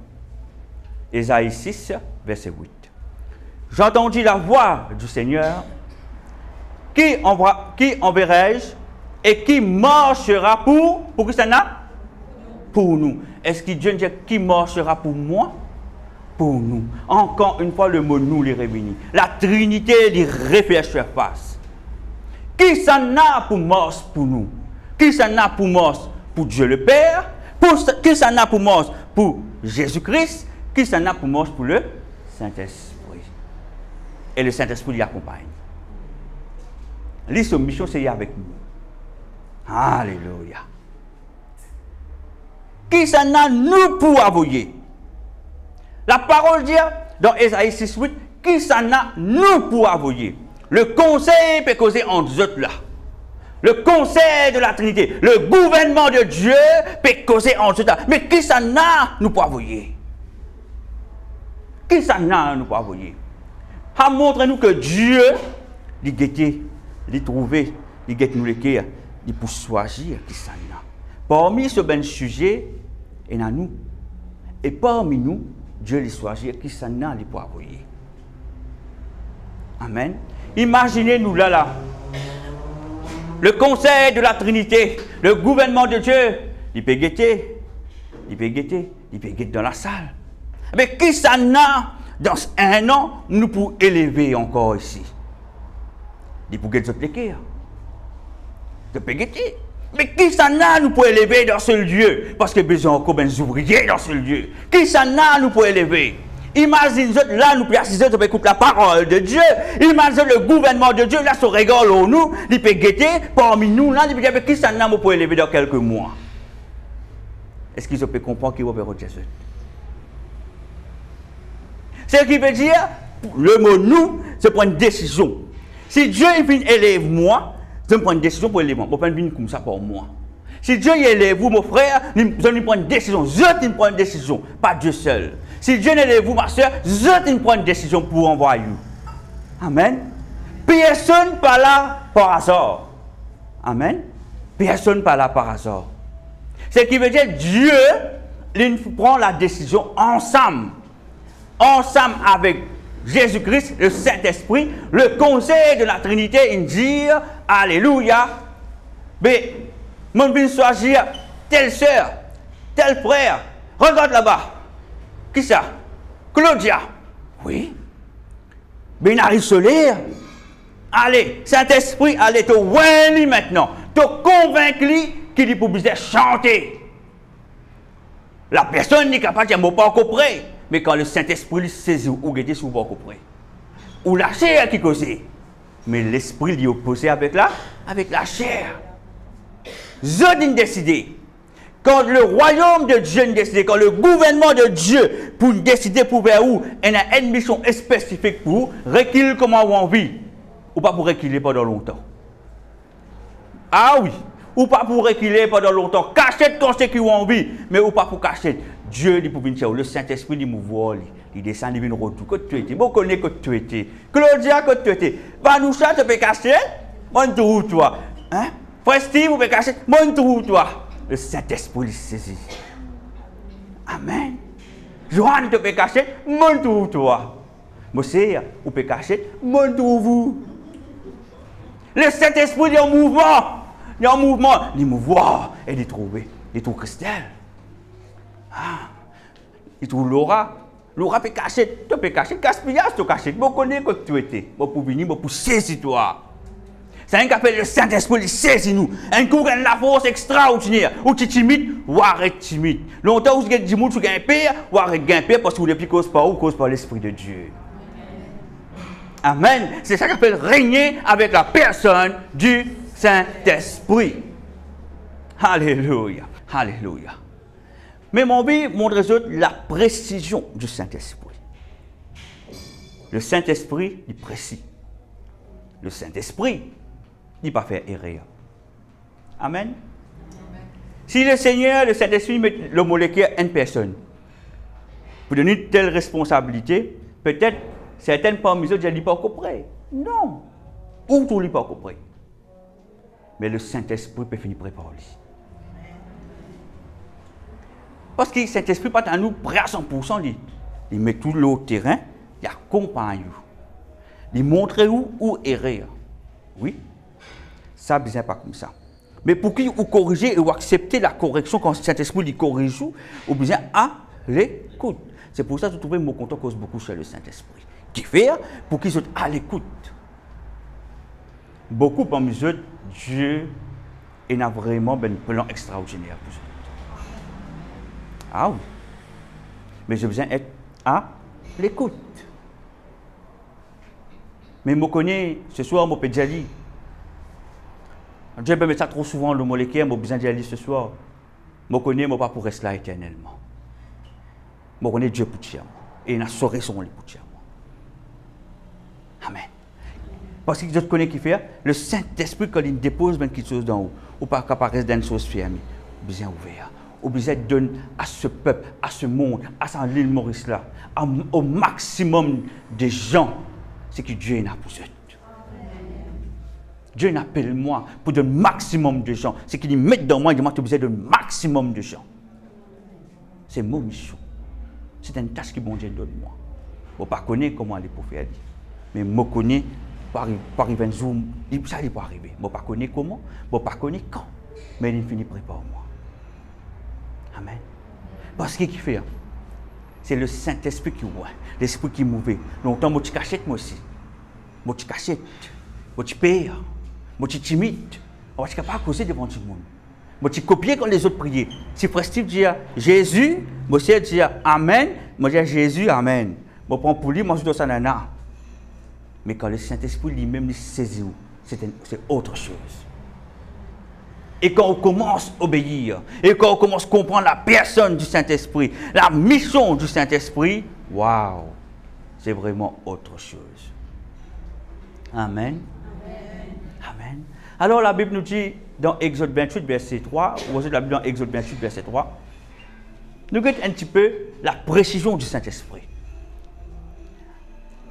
Ésaïe 6, verset 8. J'entendis la voix du Seigneur. Qui enverrai-je et qui marchera pour qui ça n'a? Pour nous. Est-ce que Dieu dit qui marchera pour moi? Pour nous. Encore une fois, le mot nous les réunit. La Trinité les refait surface. Qui s'en a pour marche pour nous? Qui s'en a pour marche pour Dieu le Père? Qui s'en a pour marche pour Jésus-Christ? Qui s'en a pour marche pour le Saint-Esprit? Et le Saint-Esprit l'y accompagne. Sa mission, c'est avec nous. Alléluia. Qui s'en a nous pour envoyer? La parole dit dans Ésaïe 6:8, qui s'en a nous pour envoyer? Le conseil peut causer entre autres là. Le conseil de la Trinité, le gouvernement de Dieu peut causer entre autres là. Mais qui s'en a nous pour envoyer? Qui s'en a nous pour envoyer? Montre-nous que Dieu, il guetté, il trouvé, il guette nous les cœurs, il pour choisir qui s'en a. Parmi ce ben sujet, il y en a nous. Et parmi nous, Dieu les choisit qui s'en a les pour envoyer. Amen. Imaginez-nous là. Le conseil de la Trinité, le gouvernement de Dieu, il peut guetter, il peut guetter dans la salle. Mais qui s'en a dans un an, nous pour élever encore ici? Il peut guetter les cœurs. Il peut guetter. Mais qui s'en a nous pour élever dans ce lieu? Parce que besoin encore des ouvriers dans ce lieu. Qui s'en a nous pour élever? Imagine là, nous pouvons assister, nous écouter la parole de Dieu. Imagine le gouvernement de Dieu, là, se rigole nous, il peut guetter parmi nous, là, il peut dire, qui s'en a nous pour élever dans quelques mois? Est-ce qu'ils peuvent comprendre qu'il va vers Jésus? Ce qui veut dire, le mot nous, c'est prendre une décision. Si Dieu vient élève moi, je prends une décision pour élever moi. Je ne peux pas venir comme ça pour moi. Si Dieu élève vous, mon frère, je prends une décision. Je prends une décision, pas Dieu seul. Si Dieu n'élève vous, ma soeur, je prends une décision pour envoyer. Amen. Personne pas là par hasard. Amen. Personne pas là par hasard. Ce qui veut dire Dieu, il prend la décision ensemble. Ensemble avec Jésus-Christ, le Saint-Esprit, le conseil de la Trinité, il dit, alléluia, mais, mon bien choisir telle sœur, tel frère, regarde là-bas, qui ça? Claudia, oui, Bénari Solaire, allez, Saint-Esprit, allez, te win maintenant, te convaincre qu'il est pour bien chanter. La personne n'est capable de dire, pas encore prêt. Mais quand le Saint-Esprit saisit ou guette sous beaucoup près, ou la chair qui cause, mais l'esprit lui opposé avec la chair. Je décider. Quand le royaume de Dieu décide, quand le gouvernement de Dieu pour décider pour vers où, il y a une mission spécifique pour vous, reculer comment on vit, ou pas pour reculer pendant longtemps. Ah oui, ou pas pour reculer pendant longtemps, cacher quand c'est qui on vit, mais ou pas pour cacher. Dieu dit pour venir, le Saint-Esprit dit mouvoir, il descend, il vient retour. Que tu étais, bon connaît que tu étais. Claudia, que tu étais. Vanoucha, tu peux cacher, mon tour toi. Hein? Frère Steve, vous pouvez cacher, mon tour toi. Le Saint-Esprit saisit. Amen. Joanne, tu peux cacher, mon tour toi. Monsieur, vous pouvez cacher, mon tour vous. Le Saint-Esprit est en mouvement. Il est en mouvement. Il mouvoir et il trouve Christelle. Ah, il trouve Laura. Laura peut cacher. Tu peux cacher. Gaspillage, tu peux cacher. Tu connais que tu étais. Pour venir, pour saisir toi. C'est un qui appelle le Saint-Esprit, il saisit nous. Un coup, il a la force extraordinaire. Ou tu es timide, ou arrête timide. Longtemps, où tu es timide, tu gagnes pire, ou arrête gagner pire parce que vous ne cause pas ou cause par l'Esprit de Dieu. Amen. C'est ça qu'on appelle régner avec la personne du Saint-Esprit. Alléluia. Alléluia. Mais mon but montre la précision du Saint-Esprit. Le Saint-Esprit, il est précis. Le Saint-Esprit, il ne va pas faire erreur. Amen. Amen. Si le Seigneur, le Saint-Esprit, met le molécule à une personne, pour donner une telle responsabilité, peut-être certaines parmi eux ne disent pas encore prêt. Non. ou tout le pas compris. Mais le Saint-Esprit peut finir prêt par lui. Parce que le Saint-Esprit pas à nous prêt à 100%. Il met tout le terrain, il accompagne nous. Il montre où errer. Oui, ça ne besoin pas comme ça. Mais pour qu'il ou corriger ou accepter la correction quand le Saint-Esprit lui corrige, ou besoin à l'écoute. C'est pour ça que vous trouvez mon content cause beaucoup sur le Saint-Esprit. Qui fait pour qu'ils soient à l'écoute. Beaucoup parmi eux, Dieu a vraiment un plan extraordinaire pour eux. Ah oui. Mais j'ai besoin d'être à l'écoute. Mais je connais, ce soir, je peux déjà dire. Dieu me met ça trop souvent le mot l'équerre, j'ai besoin d'y aller ce soir. Je connais, je ne pas pour rester là éternellement. Je connais Dieu pour dire. Et il a sauvé son lit pour dire. Amen. Parce que je connais qui fait, le Saint-Esprit, quand il dépose quelque chose d'en haut, ou pas qu'apparaisse dans une chose fermée, besoin ouvert. Ou besoin de donner à ce peuple, à ce monde, à cette île Maurice là, au maximum de gens, c'est que Dieu a pour eux. Dieu n'appelle moi pour le maximum de gens. C'est qu'il met dans moi, il demande que vous êtes le maximum de gens. C'est mon mission. C'est une tâche que bon Dieu donne moi. Je ne sais pas comment aller pour faire. Mais je connais, pour arriver un jour, ça ne peut arriver. Je ne sais pas comment, je ne sais pas quand. Mais il finit prépare moi. Amen. Parce qu'il fait, c'est le Saint-Esprit qui voit, l'Esprit qui mouve. Longtemps, je cachette moi aussi. Je cachette, je paye. Je suis timide. Je ne suis pas causer devant tout le monde. Je suis copié quand les autres priaient. Si Frère Steve dit Jésus, je dis Amen. Je dis Jésus, Amen. Je prends pour lui, je dis ça nana. Mais quand le Saint-Esprit lui-même lui saisit, c'est autre chose. Et quand on commence à obéir, et quand on commence à comprendre la personne du Saint-Esprit, la mission du Saint-Esprit, waouh, c'est vraiment autre chose. Amen. Amen. Alors la Bible nous dit dans Exode 28, verset 3, vous avez la Bible dans Exode 28, verset 3, nous regardons un petit peu la précision du Saint-Esprit.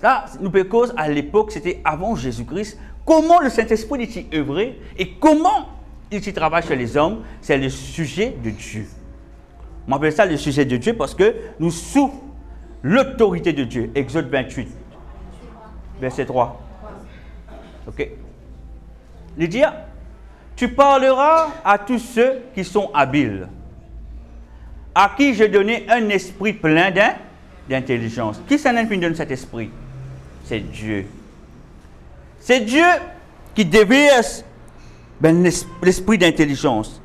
Là, nous pouvons cause à l'époque, c'était avant Jésus-Christ, comment le Saint-Esprit était œuvré et comment il travaille chez les hommes, c'est le sujet de Dieu. On appelle ça le sujet de Dieu parce que nous sous l'autorité de Dieu. Exode 28, verset 3. Ok. Il dit, tu parleras à tous ceux qui sont habiles, à qui j'ai donné un esprit plein d'intelligence. Qui s'en donne cet esprit? C'est Dieu. C'est Dieu qui déverse l'esprit d'intelligence,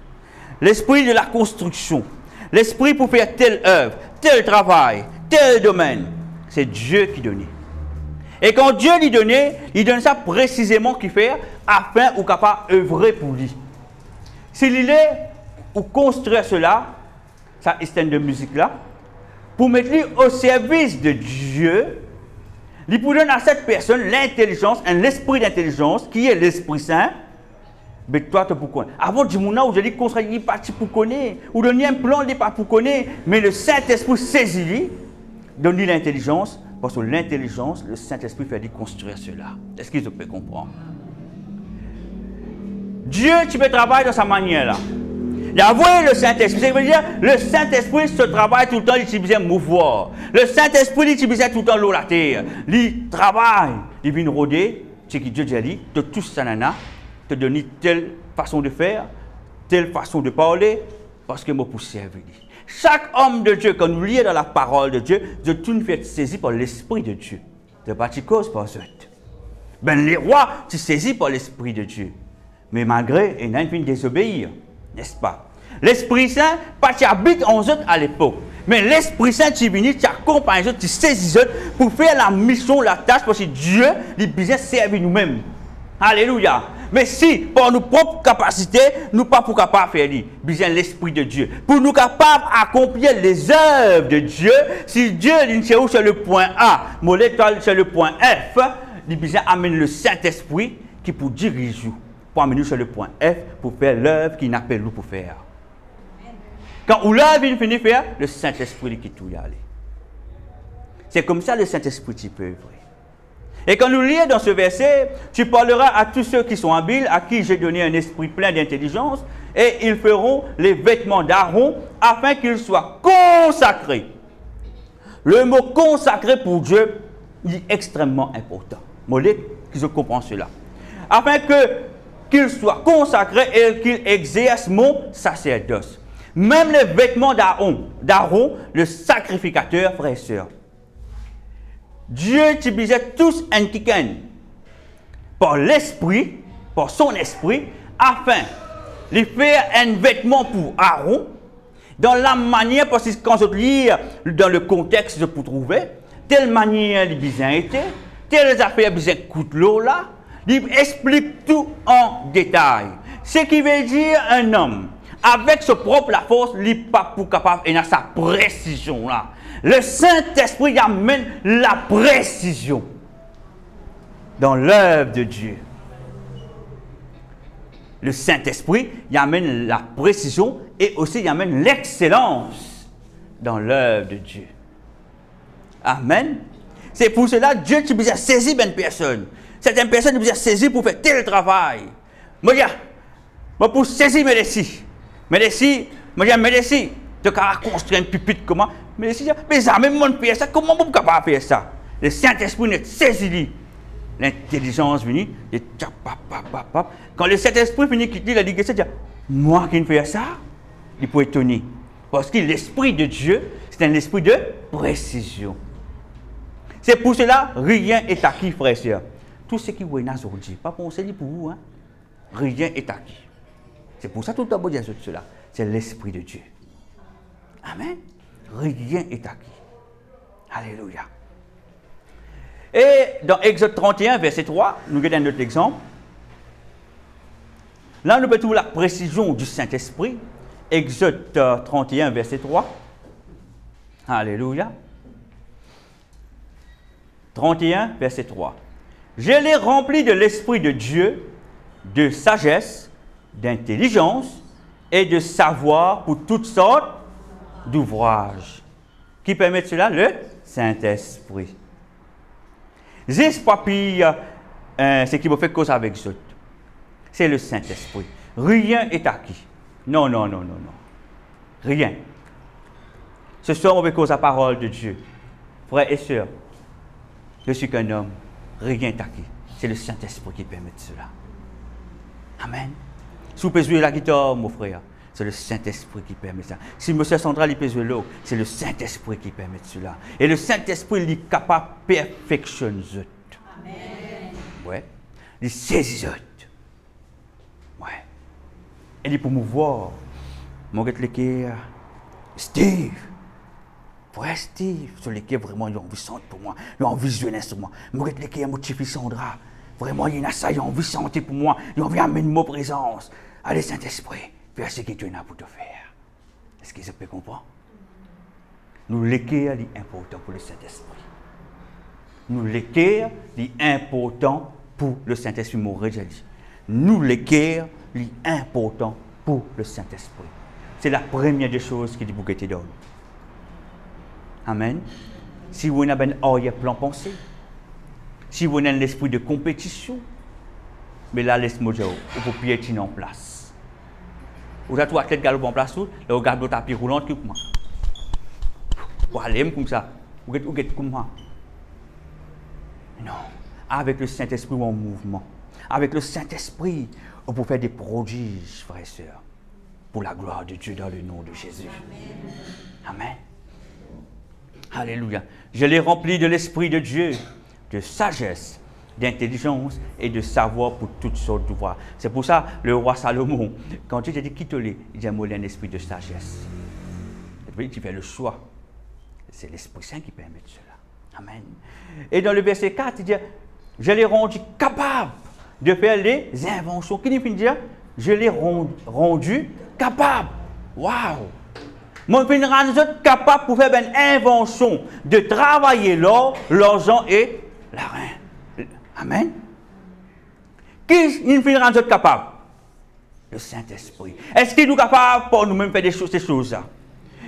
l'esprit de la construction, l'esprit pour faire telle œuvre, tel travail, tel domaine. C'est Dieu qui donne. Et quand Dieu lui donne, il donne ça précisément qu'il fait afin ou capable d'œuvrer pour lui. S'il est ou construire cela, ça système de musique là, pour mettre lui au service de Dieu, il peut donner à cette personne l'intelligence, l'esprit d'intelligence qui est l'Esprit Saint. Mais toi, tu peux connaître. Avant du moment où je dis construire, il n'est pas pour connaître, ou donner un plan, il n'est pas pour connaître, mais le Saint-Esprit saisit, donne lui l'intelligence. Parce que l'intelligence, le Saint-Esprit fait construire cela. Est-ce que tu peux comprendre? Dieu, tu peux travailler de sa manière-là. Il a envoyé le Saint-Esprit. Ça veut dire le Saint-Esprit se travaille tout le temps, il utilise mouvoir. Le Saint-Esprit, il utilise tout le temps l'eau, la terre. Il travaille. Il vient rôder. C'est que Dieu dit, de tout ça, nana, te donner telle façon de faire, telle façon de parler, parce que moi, pour servir. Chaque homme de Dieu, quand nous lisons dans la parole de Dieu, de tout nous fait saisi par l'Esprit de Dieu. De pas cause par eux. Ben les rois, tu saisis par l'Esprit de Dieu. Mais malgré, il y a une désobéir, n'est-ce pas? L'Esprit Saint, pas tu habites en eux à l'époque. Mais l'Esprit Saint, tu viens, tu accompagnes eux, tu saisis eux pour faire la mission, la tâche, parce que Dieu, il besoin servir nous-mêmes. Alléluia. Mais si, par nos propres capacités, nous pas pour capable faire besoin l'Esprit de Dieu. Pour nous capables d'accomplir les œuvres de Dieu, si Dieu est sur le point A, mon étoile sur le point F, il besoin amener le Saint-Esprit qui pour diriger, pour amener sur le point F, pour faire l'œuvre qu'il appelle nous pour faire. Quand l'œuvre il finit de faire, le Saint-Esprit qui tout y aller. C'est comme ça le Saint-Esprit qui peut œuvrer. Et quand nous lisons dans ce verset, tu parleras à tous ceux qui sont habiles, à qui j'ai donné un esprit plein d'intelligence, et ils feront les vêtements d'Aaron afin qu'ils soient consacrés. Le mot consacré pour Dieu est extrêmement important. Mollet, qui se comprend cela. Afin qu'il soit consacré et qu'il exerce mon sacerdoce. Même les vêtements d'Aaron, le sacrificateur, frères et sœurs. Dieu utilisait tous un kiken par l'esprit, par son esprit, afin de faire un vêtement pour Aaron, dans la manière, parce que quand je lis dans le contexte, je peux trouver, telle manière les bisins étaient, telles affaires bisins coûtent l'eau là, il explique tout en détail. Ce qui veut dire un homme, avec sa propre la force, il n'est pas pour capable, et a sa précision là. Le Saint-Esprit amène la précision dans l'œuvre de Dieu. Le Saint-Esprit amène la précision et aussi il amène l'excellence dans l'œuvre de Dieu. Amen. C'est pour cela que Dieu tu besoin saisir une personne. Certaines personnes besoin saisir pour faire tel travail. Moi, pour saisir mes décis. Tu as construit un pupitre comment? Mais ça, même mon faire ça, comment on peut faire ça? Le Saint-Esprit n'est saisi. L'intelligence vient, quand le Saint-Esprit finit quitter, il a dit que c'est moi qui ne fais ça, il peut étonner. Parce que l'Esprit de Dieu, c'est un esprit de précision. C'est pour cela, rien est acquis, frères et sœurs. Tout ce qui est aujourd'hui, pas pour vous, hein? Rien est acquis. C'est pour ça que tout le monde dit cela. C'est l'Esprit de Dieu. Amen. Rien est acquis. Alléluia. Et dans Exode 31, verset 3, nous avons un autre exemple. Là, nous avons la précision du Saint-Esprit. Exode 31, verset 3. Alléluia. 31, verset 3. Je l'ai rempli de l'Esprit de Dieu, de sagesse, d'intelligence et de savoir pour toutes sortes d'ouvrages. Qui permet cela? Le Saint-Esprit. Juste pas pire, ce qui me fait cause avec eux. C'est le Saint-Esprit. Rien est acquis. Non. Rien. Ce soir, on veut cause la parole de Dieu. Frères et sœurs, je suis qu'un homme. Rien n'est acquis. C'est le Saint-Esprit qui permet cela. Amen. Si vous pouvez jouer la guitare, mon frère, c'est le Saint-Esprit qui permet ça. Si M. Sandra peut jouer l'eau, c'est le Saint-Esprit qui permet cela. Et le Saint-Esprit il est capable de perfectionner. Amen. Ouais. Il saisit. Ouais. Et il peut me voir. Mon gars, Steve. Ouais, Steve. Sur lesquels vraiment ils ont envie de sentir pour moi. Ils ont envie de jouer sur moi. Mon gars, motivé Sandra. Vraiment, il y a ça, ils ont envie de sentir pour moi. Ils ont envie d'amener ma présence. Allez, Saint-Esprit. Fais ce que tu as pour te faire. Est-ce que ça peut comprendre? Nous, l'équerre est important pour le Saint-Esprit. Nous, l'équerre est important pour le Saint-Esprit, mon déjà dit. Nous, l'équerre est important pour le Saint-Esprit. C'est la première des choses qui dit pour que tu donnes. Amen. Si vous avez un plan pensé, si vous avez un esprit de compétition, mais là, laisse-moi dire, vous pouvez piétiner en place. Vous avez tout athlète galop en place, vous regardez le tapis roulant, comme moi. Vous allez comme ça. Vous êtes comme moi. Non. Avec le Saint-Esprit en mouvement. Avec le Saint-Esprit, on peut faire des prodiges, frères et sœurs, pour la gloire de Dieu dans le nom de Jésus. Amen. Alléluia. Je l'ai rempli de l'Esprit de Dieu, de sagesse, d'intelligence et de savoir pour toutes sortes d'ouvrages. C'est pour ça, le roi Salomon, quand Dieu t'a dit quitte-le, il dit un esprit de sagesse. Tu fais le choix. C'est l'Esprit Saint qui permet cela. Amen. Et dans le verset 4, il dit, je l'ai rendu capable de faire les inventions. Qui dit dire, je l'ai rendu capable. Waouh! Mon fin rendu capable pour faire une invention de travailler l'or, l'argent et l'argent. Amen. Qui nous rend capable? Le Saint-Esprit. Est-ce qu'il nous est capable pour nous-mêmes faire ces choses-là?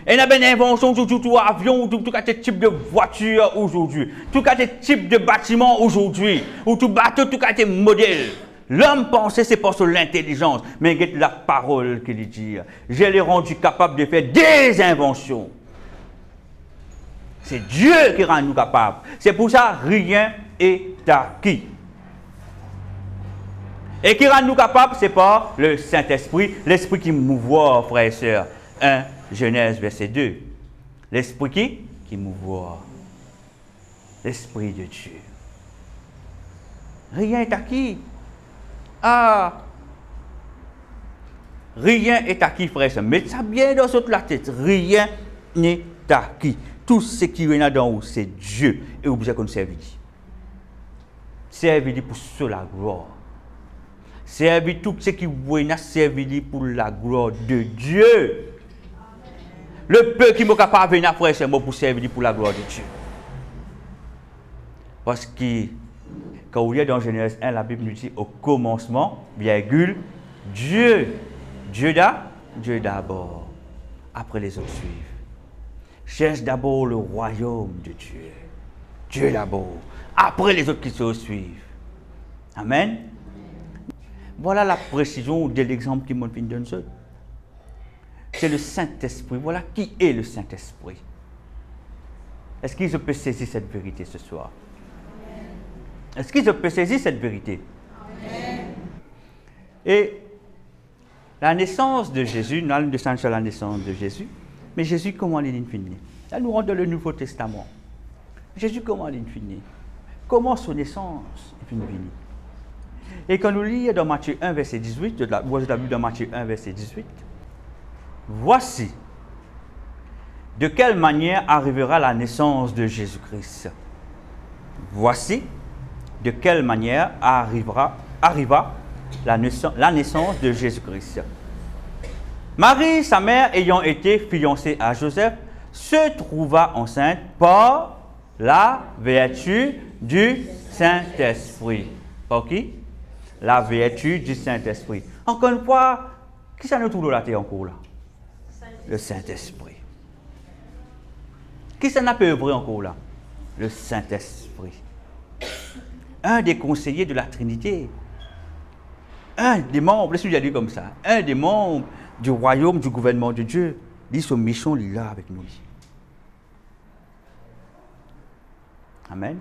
Et il y a une invention, tout avion, tout type de voiture aujourd'hui, tout type de bâtiment aujourd'hui, ou tout bateau, tout modèle. L'homme pensait c'est pour l'intelligence, mais il y a la parole qui lui dit. Je l'ai rendu capable de faire des inventions. C'est Dieu qui rend nous capables. C'est pour ça rien est acquis. Et qui rend nous capables, c'est pas le Saint-Esprit, l'Esprit qui mouvoie, frères et sœurs. 1 Genèse verset 2. L'Esprit qui mouvoie. L'Esprit de Dieu. Rien n'est acquis. Ah! Rien n'est acquis, frères et sœurs. Mettez ça bien dans votre la tête. Rien n'est acquis. Tout ce qui est dans vous, c'est Dieu. Et vous qu'on serve. Servez pour cela la gloire. Servez tout ce qui est servi pour la gloire de Dieu. Le peu qui est capable de venir après, c'est pour servir pour la gloire de Dieu. Parce que quand vous êtes dans Genèse 1, la Bible nous dit au commencement, virgule, Dieu. Dieu d'abord. Après les autres suivent. Cherche d'abord le royaume de Dieu. Dieu d'abord. Après les autres qui se suivent. Amen. Voilà la précision de l'exemple qui m'a donné. C'est le Saint-Esprit. Voilà qui est le Saint-Esprit. Est-ce qu'il peut saisir cette vérité ce soir? Est-ce qu'il peut saisir cette vérité? Amen. Et la naissance de Jésus, nous allons descendre sur la naissance de Jésus, mais Jésus, comment il est fini? Là, nous rentrons dans le Nouveau Testament. Jésus, comment il est fini? Comment son naissance est finie? Et quand nous lisons dans Matthieu 1, verset 18, vous avez vu dans Matthieu 1, verset 18, voici de quelle manière arrivera la naissance de Jésus-Christ. Voici de quelle manière arriva la naissance de Jésus-Christ. Marie, sa mère, ayant été fiancée à Joseph, se trouva enceinte par la vertu du Saint-Esprit. Par qui? La vertu du Saint-Esprit. Encore une fois, qui ça nous trouve la terre encore là? Le Saint-Esprit. Qui ça n'a pas œuvré encore là? Le Saint-Esprit. Un des conseillers de la Trinité. Un des membres, laissez-moi dire comme ça, un des membres du royaume, du gouvernement de Dieu, dit son mission, il est là avec nous. Amen.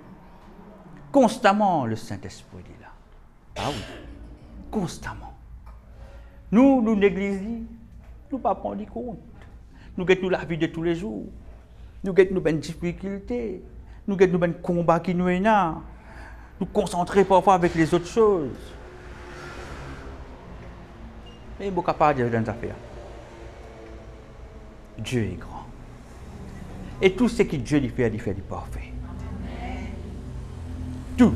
Constamment, le Saint-Esprit est là. Ah oui, constamment. Nous, l'église, nous ne pas prendre compte. Nous avons la vie de tous les jours. Nous avons des difficultés. Nous avons des combats qui nous énervent. Nous concentrer parfois avec les autres choses. Mais il ne faut pas dire dans les affaires. Dieu est grand. Et tout ce que Dieu lui fait du parfait. Tout.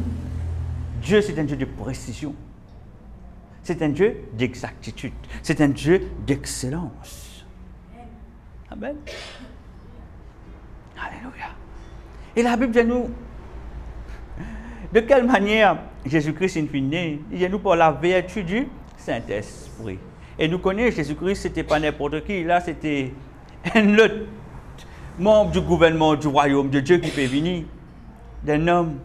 Dieu, c'est un Dieu de précision. C'est un Dieu d'exactitude. C'est un Dieu d'excellence. Amen. Alléluia. Et la Bible dit nous, de quelle manière Jésus-Christ est né? Il dit nous par la vertu du Saint-Esprit. Et nous connaissons Jésus-Christ, ce n'était pas n'importe qui. Là, c'était un autre membre du gouvernement du royaume de Dieu qui peut venir. D'un homme.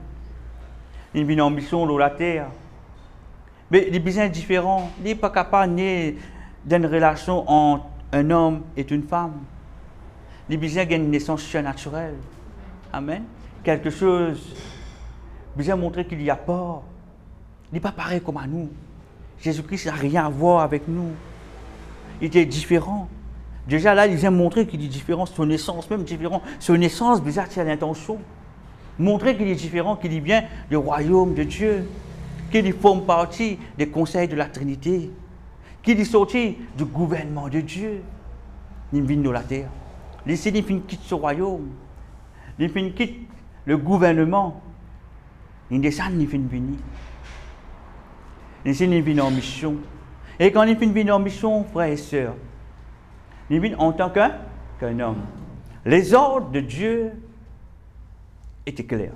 Il vient en mission sur la terre. Mais il est bien différent. Il n'est pas capable de naître d'une relation entre un homme et une femme. Il est bien une naissance surnaturelle. Amen. Quelque chose, bien montrer qu'il y a pas. Il n'est pas pareil comme à nous. Jésus-Christ n'a rien à voir avec nous. Il était différent. Déjà là, il vient montrer qu'il est différent. Son naissance même différent. Son naissance, bizarre, c'est l'intention. Montrer qu'il est différent, qu'il est bien du royaume de Dieu, qu'il forme partie des conseils de la Trinité, qu'il est sorti du gouvernement de Dieu. Il vient de la terre. Il quitte ce royaume. Il quitte le gouvernement. Il descend, il vient venir. Il vient en mission. Et quand il vient en mission, frères et sœurs, il vient en tant qu'un homme. Les ordres de Dieu était clair.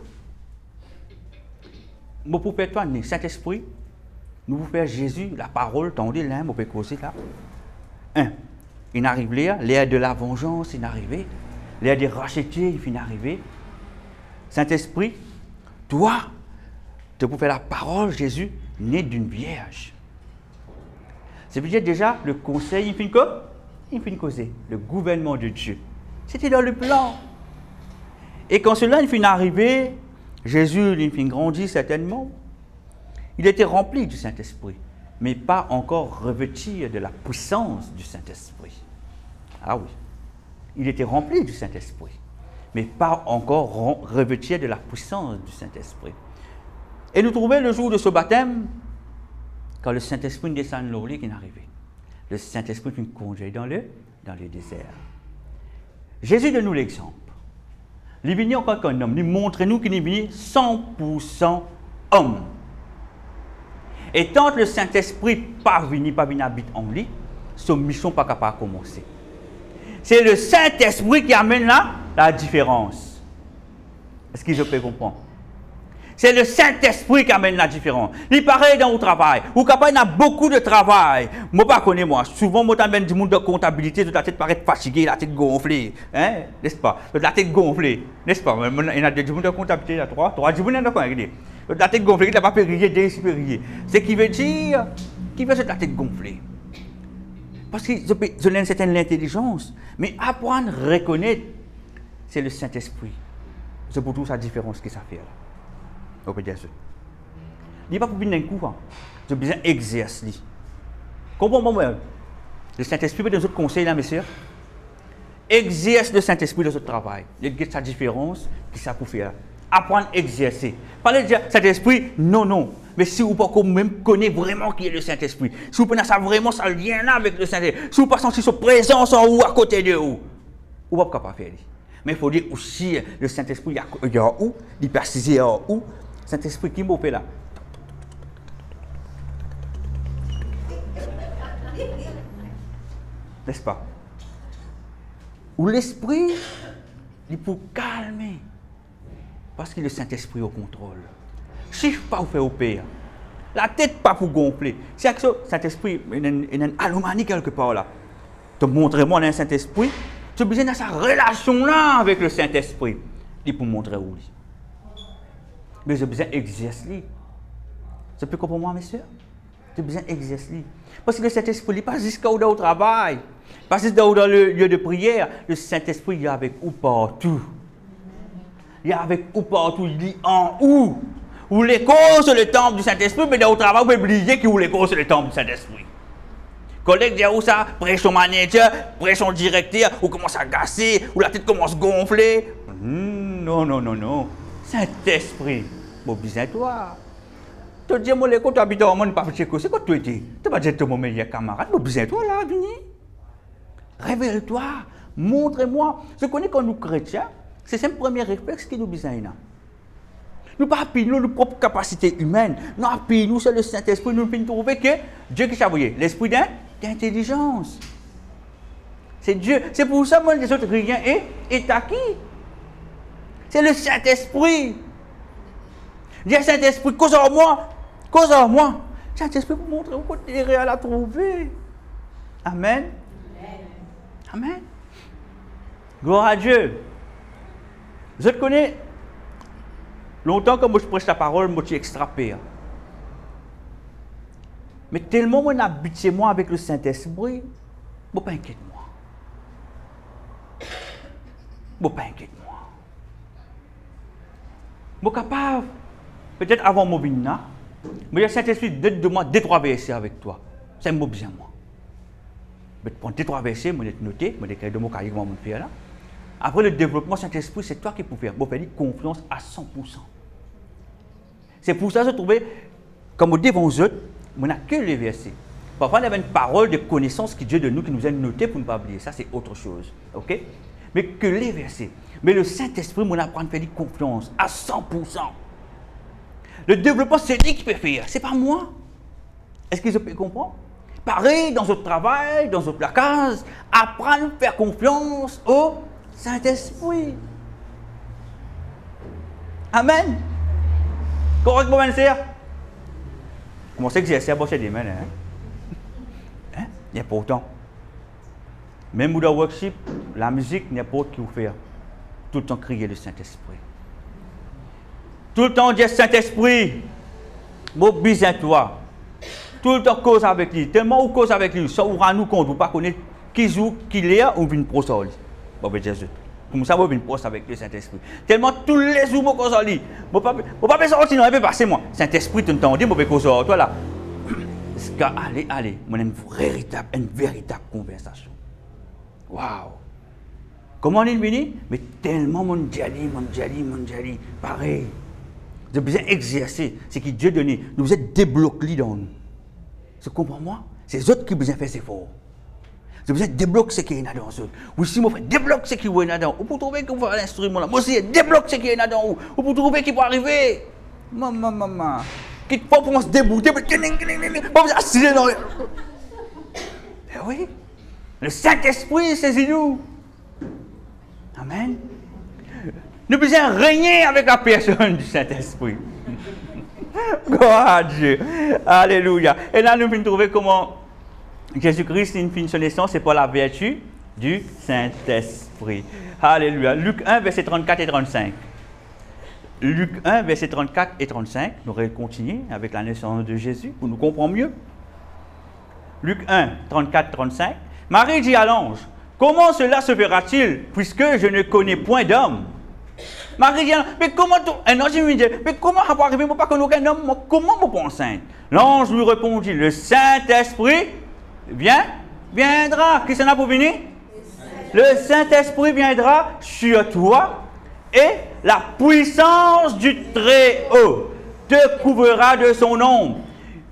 Moi, pour faire toi, le Saint-Esprit, nous vous faire Jésus, la parole, tendez là, vous pouvez causer là. 1. il arrive l'ère de la vengeance, il arrive, l'ère des rachetés, il finit arriver. Saint-Esprit, toi, tu peux faire la parole, Jésus, né d'une vierge. C'est veut dire déjà, le conseil, il finit quoi? Il finit causer, le gouvernement de Dieu. C'était dans le plan. Et quand cela, il finit arriver, Jésus, il finit grandir certainement. Il était rempli du Saint-Esprit, mais pas encore revêtu de la puissance du Saint-Esprit. Ah oui, il était rempli du Saint-Esprit, mais pas encore revêtu de la puissance du Saint-Esprit. Et nous trouvons le jour de ce baptême, quand le Saint-Esprit descend de l'eau qui est arrivé. Le Saint-Esprit finit conduire dans le désert. Jésus donne nous l'exemple. Il est venu encore qu'un homme, il montre-nous qu'il est venu 100% homme. Et tant que le Saint-Esprit pas venu habiter en lui, son mission pas capable de commencer. C'est le Saint-Esprit qui amène la différence. Est-ce que je peux comprendre? C'est le Saint-Esprit qui amène la différence. Il paraît dans le travail. Ou capable, il y a beaucoup de travail. Moi, pas connais moi. Souvent, moi, t'amène du monde de comptabilité, toute la tête paraît fatiguée, la tête gonflée. Hein? N'est-ce pas? La tête gonflée. N'est-ce pas? Il y a du monde de comptabilité, là, trois. Du monde de quoi? La tête gonflée, il n'a pas périer, désespéré. C'est qui veut dire qu'il veut la tête gonflée. Parce que je l'ai une certaine intelligence. Mais apprendre à reconnaître, c'est le Saint-Esprit. C'est pour tout sa différence que ça fait là. On peut dire ça. Il n'est pas pour venir d'un coup. Je besoin d'exercer. Comprends-moi. Le Saint-Esprit peut donner d'autres conseils là, messieurs. Exerce le Saint-Esprit dans votre travail. Il y a sa différence qui ça pour faire. Apprendre à exercer. Parler de dire Saint-Esprit, non. Mais si vous ne même connaissez vraiment qui est le Saint-Esprit, si vous prenez ça vraiment, ça lien là avec le Saint-Esprit, si vous ne pas sentir sa présence en vous à côté de vous, vous ne pouvez pas faire. Mais il faut dire aussi, le Saint-Esprit, il y a où, il précise en où. Saint-Esprit qui m'a fait là. N'est-ce pas? Où l'esprit, il faut calmer. Parce que le Saint-Esprit au contrôle. Chiffre pas vous faire au pire. La tête pas pour gonfler. C'est que Saint-Esprit, il y a une anomalie quelque part là. Te montrer moi un Saint-Esprit, tu as besoin de sa relation là avec le Saint-Esprit. Il pour montrer où il. Mais j'ai besoin d'exercer. Ça peut comprendre moi, messieurs? J'ai besoin d'exercer. Parce que le Saint-Esprit n'est pas jusqu'à au travail. Pas juste dans le lieu de prière. Le Saint-Esprit il est avec vous partout. Il est avec vous partout. Il dit en où? Où les causes le temple du Saint-Esprit, mais dans le travail, vous oubliez qu'il vous les causes le temple du Saint-Esprit. Collègue dit où ça? Prêche son manager, prêche son directeur, ou commence à gasser, ou la tête commence à gonfler. Non. Saint-Esprit, bon besoin de toi. Tu dis, moi, les côtés habitants, moi, ne pas faire c'est quoi tu dis? Tu vas dire, tu es mon meilleur camarade, bon besoin de toi, là, venez. Révèle-toi, montre-moi. Je connais quand nous chrétiens, c'est le premier réflexe que nous avons besoin. Nous ne pas appuyer nos propres capacités humaines. Nous appuyons sur le Saint-Esprit, nous pouvons trouver que Dieu qui s'avoue, l'esprit d'intelligence. C'est Dieu. C'est pour ça que les autres rien est acquis. C'est le Saint-Esprit. Dis Saint-Esprit, cause en moi. Saint-Esprit pour montrer où tu es réel à trouver. Amen. Amen. Gloire à Dieu. Je te connais. Longtemps que moi je prêche la parole, moi je suis extrapé. Mais tellement moi habite moi avec le Saint-Esprit, je ne pas inquiète-moi. Je suis capable, peut-être avant mon vina, mais le Saint-Esprit de moi 2-3 versets avec toi. C'est mon besoin moi. Je vais prendre 2-3 versets, je vais noter, je vais écrire de mon cahier, comment je vais faire là. Après le développement Saint-Esprit, c'est toi qui peux faire. Je vais faire confiance à 100%. C'est pour ça que je trouvais, comme devant eux, on n'a que les versets. Parfois, on avait une parole de connaissance que Dieu de nous, qui nous a noté pour ne pas oublier. Ça, c'est autre chose. Ok? Mais que les versets. Mais le Saint-Esprit, on apprend à faire confiance à 100%. Le développement, c'est lui qui peut faire. Ce n'est pas moi. Est-ce que je peux comprendre? Pareil, dans notre travail, dans notre case, apprendre à faire confiance au Saint-Esprit. Amen. Correct, mon frère? Comment c'est que j'ai essayé à bosser des mains, hein? C'est important. Même dans le worship, la musique, n'importe qui vous fait. Tout le temps crier le Saint-Esprit. Tout le temps dire Saint-Esprit, mon besoin toi. Tout le temps cause avec lui. Tellement on cause avec lui, ça vous rend nous compte, vous ne connaissez pas qui joue, qui est, ou vient pro sur lui. Bon, ben Jésus. Comme ça, vous venez pro avec le Saint-Esprit. Tellement tous les jours, vous cause sur lui. Vous ne pouvez pas sortir, non, vous passer moi. Saint-Esprit, tout le temps, vous pouvez cause sur toi là. Allez, on a une véritable conversation. Waouh! Comment on est venu? Mais tellement mondiali, pareil. Vous avez besoin d'exercer ce que Dieu a donné. Nous êtes débloqués dans nous. Tu comprends moi? C'est les autres qui ont besoin de faire ces efforts. Vous avez besoin de débloquer ce qui est dans eux. Ou si mon frère débloque ce qui est là-dedans. Ou pour trouver que vous faites l'instrument là. Moi aussi, débloque ce qui est là-dedans. Ou pour trouver qui peut arriver. Maman. Qui te faut pour se débouter. Pas vous assurer dans. Eh oui. Le Saint-Esprit saisit nous. Amen. Nous devons régner avec la personne du Saint-Esprit. Gloire à Dieu. Alléluia. Et là, nous venons trouver comment Jésus-Christ, une fin de son naissance, c'est pour la vertu du Saint-Esprit. Alléluia. Luc 1, versets 34 et 35. Luc 1, versets 34 et 35. Nous allons continuer avec la naissance de Jésus pour nous comprendre mieux. Luc 1, 34, 35. Marie dit à l'ange, comment cela se fera-t-il, puisque je ne connais point d'homme? Marie dit, mais comment un ange me dit, mais comment ça peut arriver, moi pas connais aucun homme, comment je peux enceinte? L'ange lui répondit, le Saint-Esprit viendra. Qui s'en a pour venir? Le Saint-Esprit viendra sur toi et la puissance du Très-Haut te couvrira de son ombre.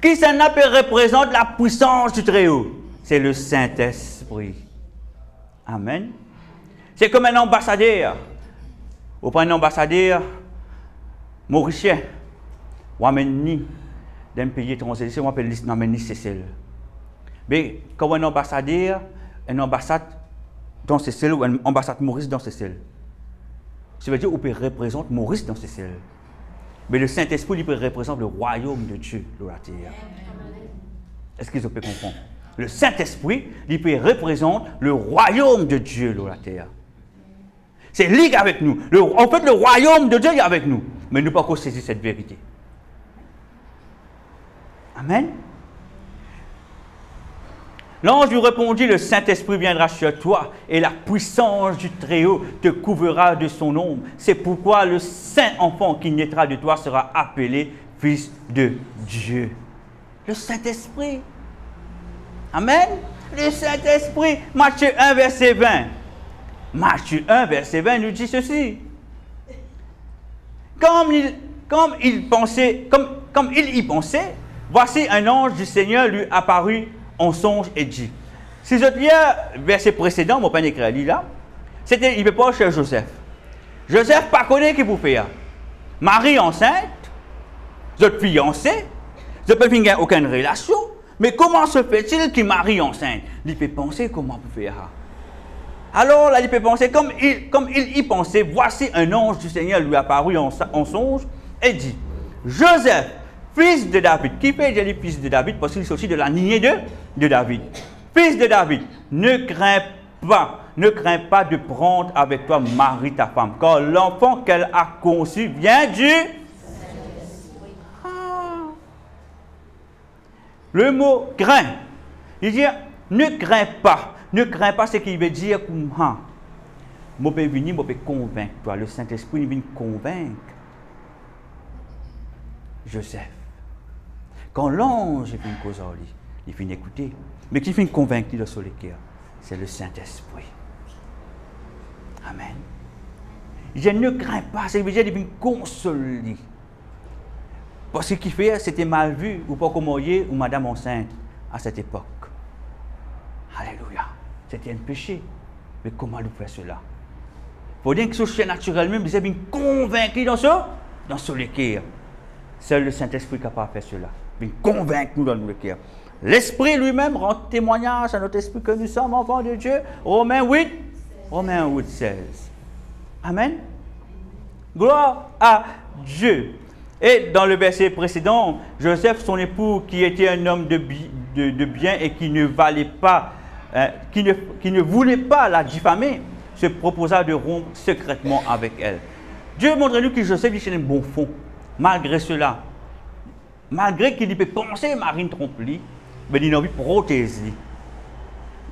Qui s'en a représente la puissance du Très-Haut? C'est le Saint-Esprit. Amen. C'est comme un ambassadeur. Vous prenez un ambassadeur mauricien, ou amène d'un pays étranger, on appelle ni Cécile. Mais comme un ambassadeur, une ambassade dans Cécile ou une ambassade Maurice dans Cécile. Ça veut dire qu'on peut représenter Maurice dans Cécile. Mais le Saint-Esprit, il peut représenter le royaume de Dieu sur la terre. Est-ce qu'ils peuvent comprendre? Le Saint-Esprit, il peut représenter le royaume de Dieu sur la terre. C'est lié avec nous. En fait, le royaume de Dieu est avec nous. Mais nous ne pouvons pas saisir cette vérité. Amen. L'ange lui répondit, le Saint-Esprit viendra sur toi et la puissance du Très-Haut te couvrira de son ombre. C'est pourquoi le Saint-Enfant qui naîtra de toi sera appelé Fils de Dieu. Le Saint-Esprit. Amen. Le Saint-Esprit. Matthieu 1, verset 20. Matthieu 1, verset 20 nous dit ceci. Comme il y pensait, voici un ange du Seigneur lui apparut en songe et dit. Si je lis le verset précédent, mon père écrit là, c'était, il ne peut pas chez Joseph. Joseph pas connaît qui vous fait. Marie enceinte, je suis fiancé, je ne peux pas avoir aucune relation, mais comment se fait-il qu'il Marie enceinte? Il peut penser comment vous faire. Alors là, il peut penser, comme il y pensait, voici un ange du Seigneur lui apparut en songe et dit, Joseph, fils de David, qui fait dire fils de David parce qu'il est aussi de la lignée de David. Fils de David, ne crains pas de prendre avec toi Marie ta femme, car l'enfant qu'elle a conçu vient du... Le mot craint, il dit ne crains pas. Ne crains pas ce qu'il veut dire comme ça. Je peux venir, je peux convaincre toi. Le Saint-Esprit vient convaincre Joseph. Quand l'ange vient causer à lui, il vient écouter. Mais qui vient convaincre lui sur le cœur, c'est le Saint-Esprit. Amen. Je ne crains pas, c'est qu'il vient consoler. Parce que ce qu'il fait, c'était mal vu, ou pas comme ou madame enceinte à cette époque. Alléluia. C'était un péché. Mais comment nous faire cela? Il faut dire que ce chien naturel même, il est bien convaincu dans ce cœur. Seul le Saint-Esprit est capable de faire cela. Bien convaincre nous dans le cœur. L'Esprit lui-même rend témoignage à notre esprit que nous sommes enfants de Dieu. Romains 8, 16. Amen. Gloire à Dieu. Et dans le verset précédent, Joseph, son époux, qui était un homme de bien et qui ne valait pas qui ne voulait pas la diffamer, se proposa de rompre secrètement avec elle. Dieu montre-nous que Joseph est un bon fond. Malgré cela, malgré qu'il peut penser Marine trompe-lui, mais il a envie de protéger.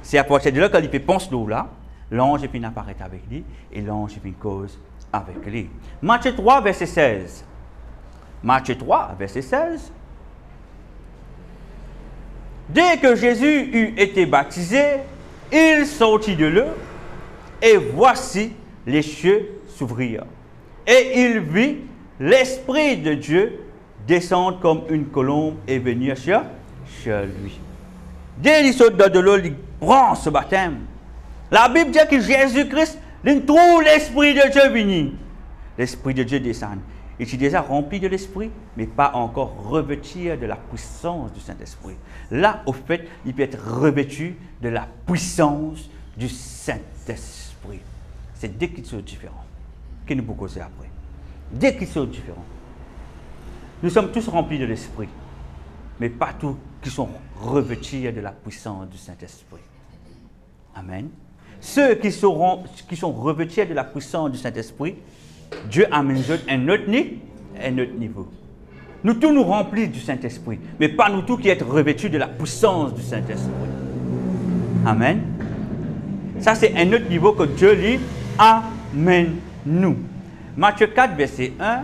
C'est à partir de là qu'il peut penser là, l'ange est venu apparaître avec lui et l'ange est venu cause avec lui. Matthieu 3, verset 16. Matthieu 3, verset 16. Dès que Jésus eut été baptisé, il sortit de l'eau, et voici les cieux s'ouvrirent. Et il vit l'Esprit de Dieu descendre comme une colombe et venir sur lui. Dès qu'il saute de l'eau, il prend ce baptême. La Bible dit que Jésus-Christ, il trouve l'Esprit de Dieu venir. L'Esprit de Dieu descend. Il est déjà rempli de l'Esprit, mais pas encore revêtu de la puissance du Saint-Esprit. Là, au fait, il peut être revêtu de la puissance du Saint-Esprit. C'est dès qu'ils sont différents qu'il nous peut causer après. Dès qu'ils sont différents. Nous sommes tous remplis de l'Esprit, mais pas tous qui sont revêtus de la puissance du Saint-Esprit. Amen. Ceux qui sont revêtus de la puissance du Saint-Esprit, Dieu amène un autre niveau. Nous tous nous remplis du Saint-Esprit, mais pas nous tous qui êtes revêtus de la puissance du Saint-Esprit. Amen. Ça, c'est un autre niveau que Dieu lui amène nous. Matthieu 4, verset 1.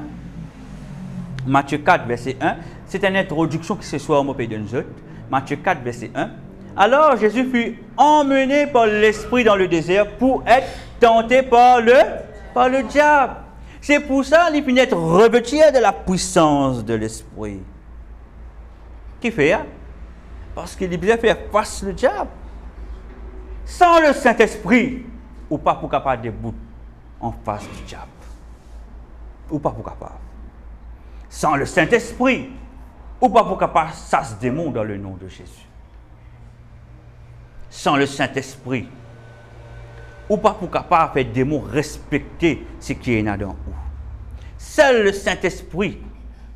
Matthieu 4, verset 1. C'est une introduction qui se soit au pays de nous autres. Matthieu 4, verset 1. Alors Jésus fut emmené par l'Esprit dans le désert pour être tenté par le diable. C'est pour ça qu'il finit être revêtu de la puissance de l'Esprit. Qui fait? Parce qu'il est bien faire face au diable. Sans le Saint-Esprit, ou pas pour capable de debout en face du diable. Ou pas pour capable. Sans le Saint-Esprit, ou pas pour capable ça se démon dans le nom de Jésus. Sans le Saint-Esprit, ou pas pour capable faire démon respecter ce qui est dans où. Seul le Saint-Esprit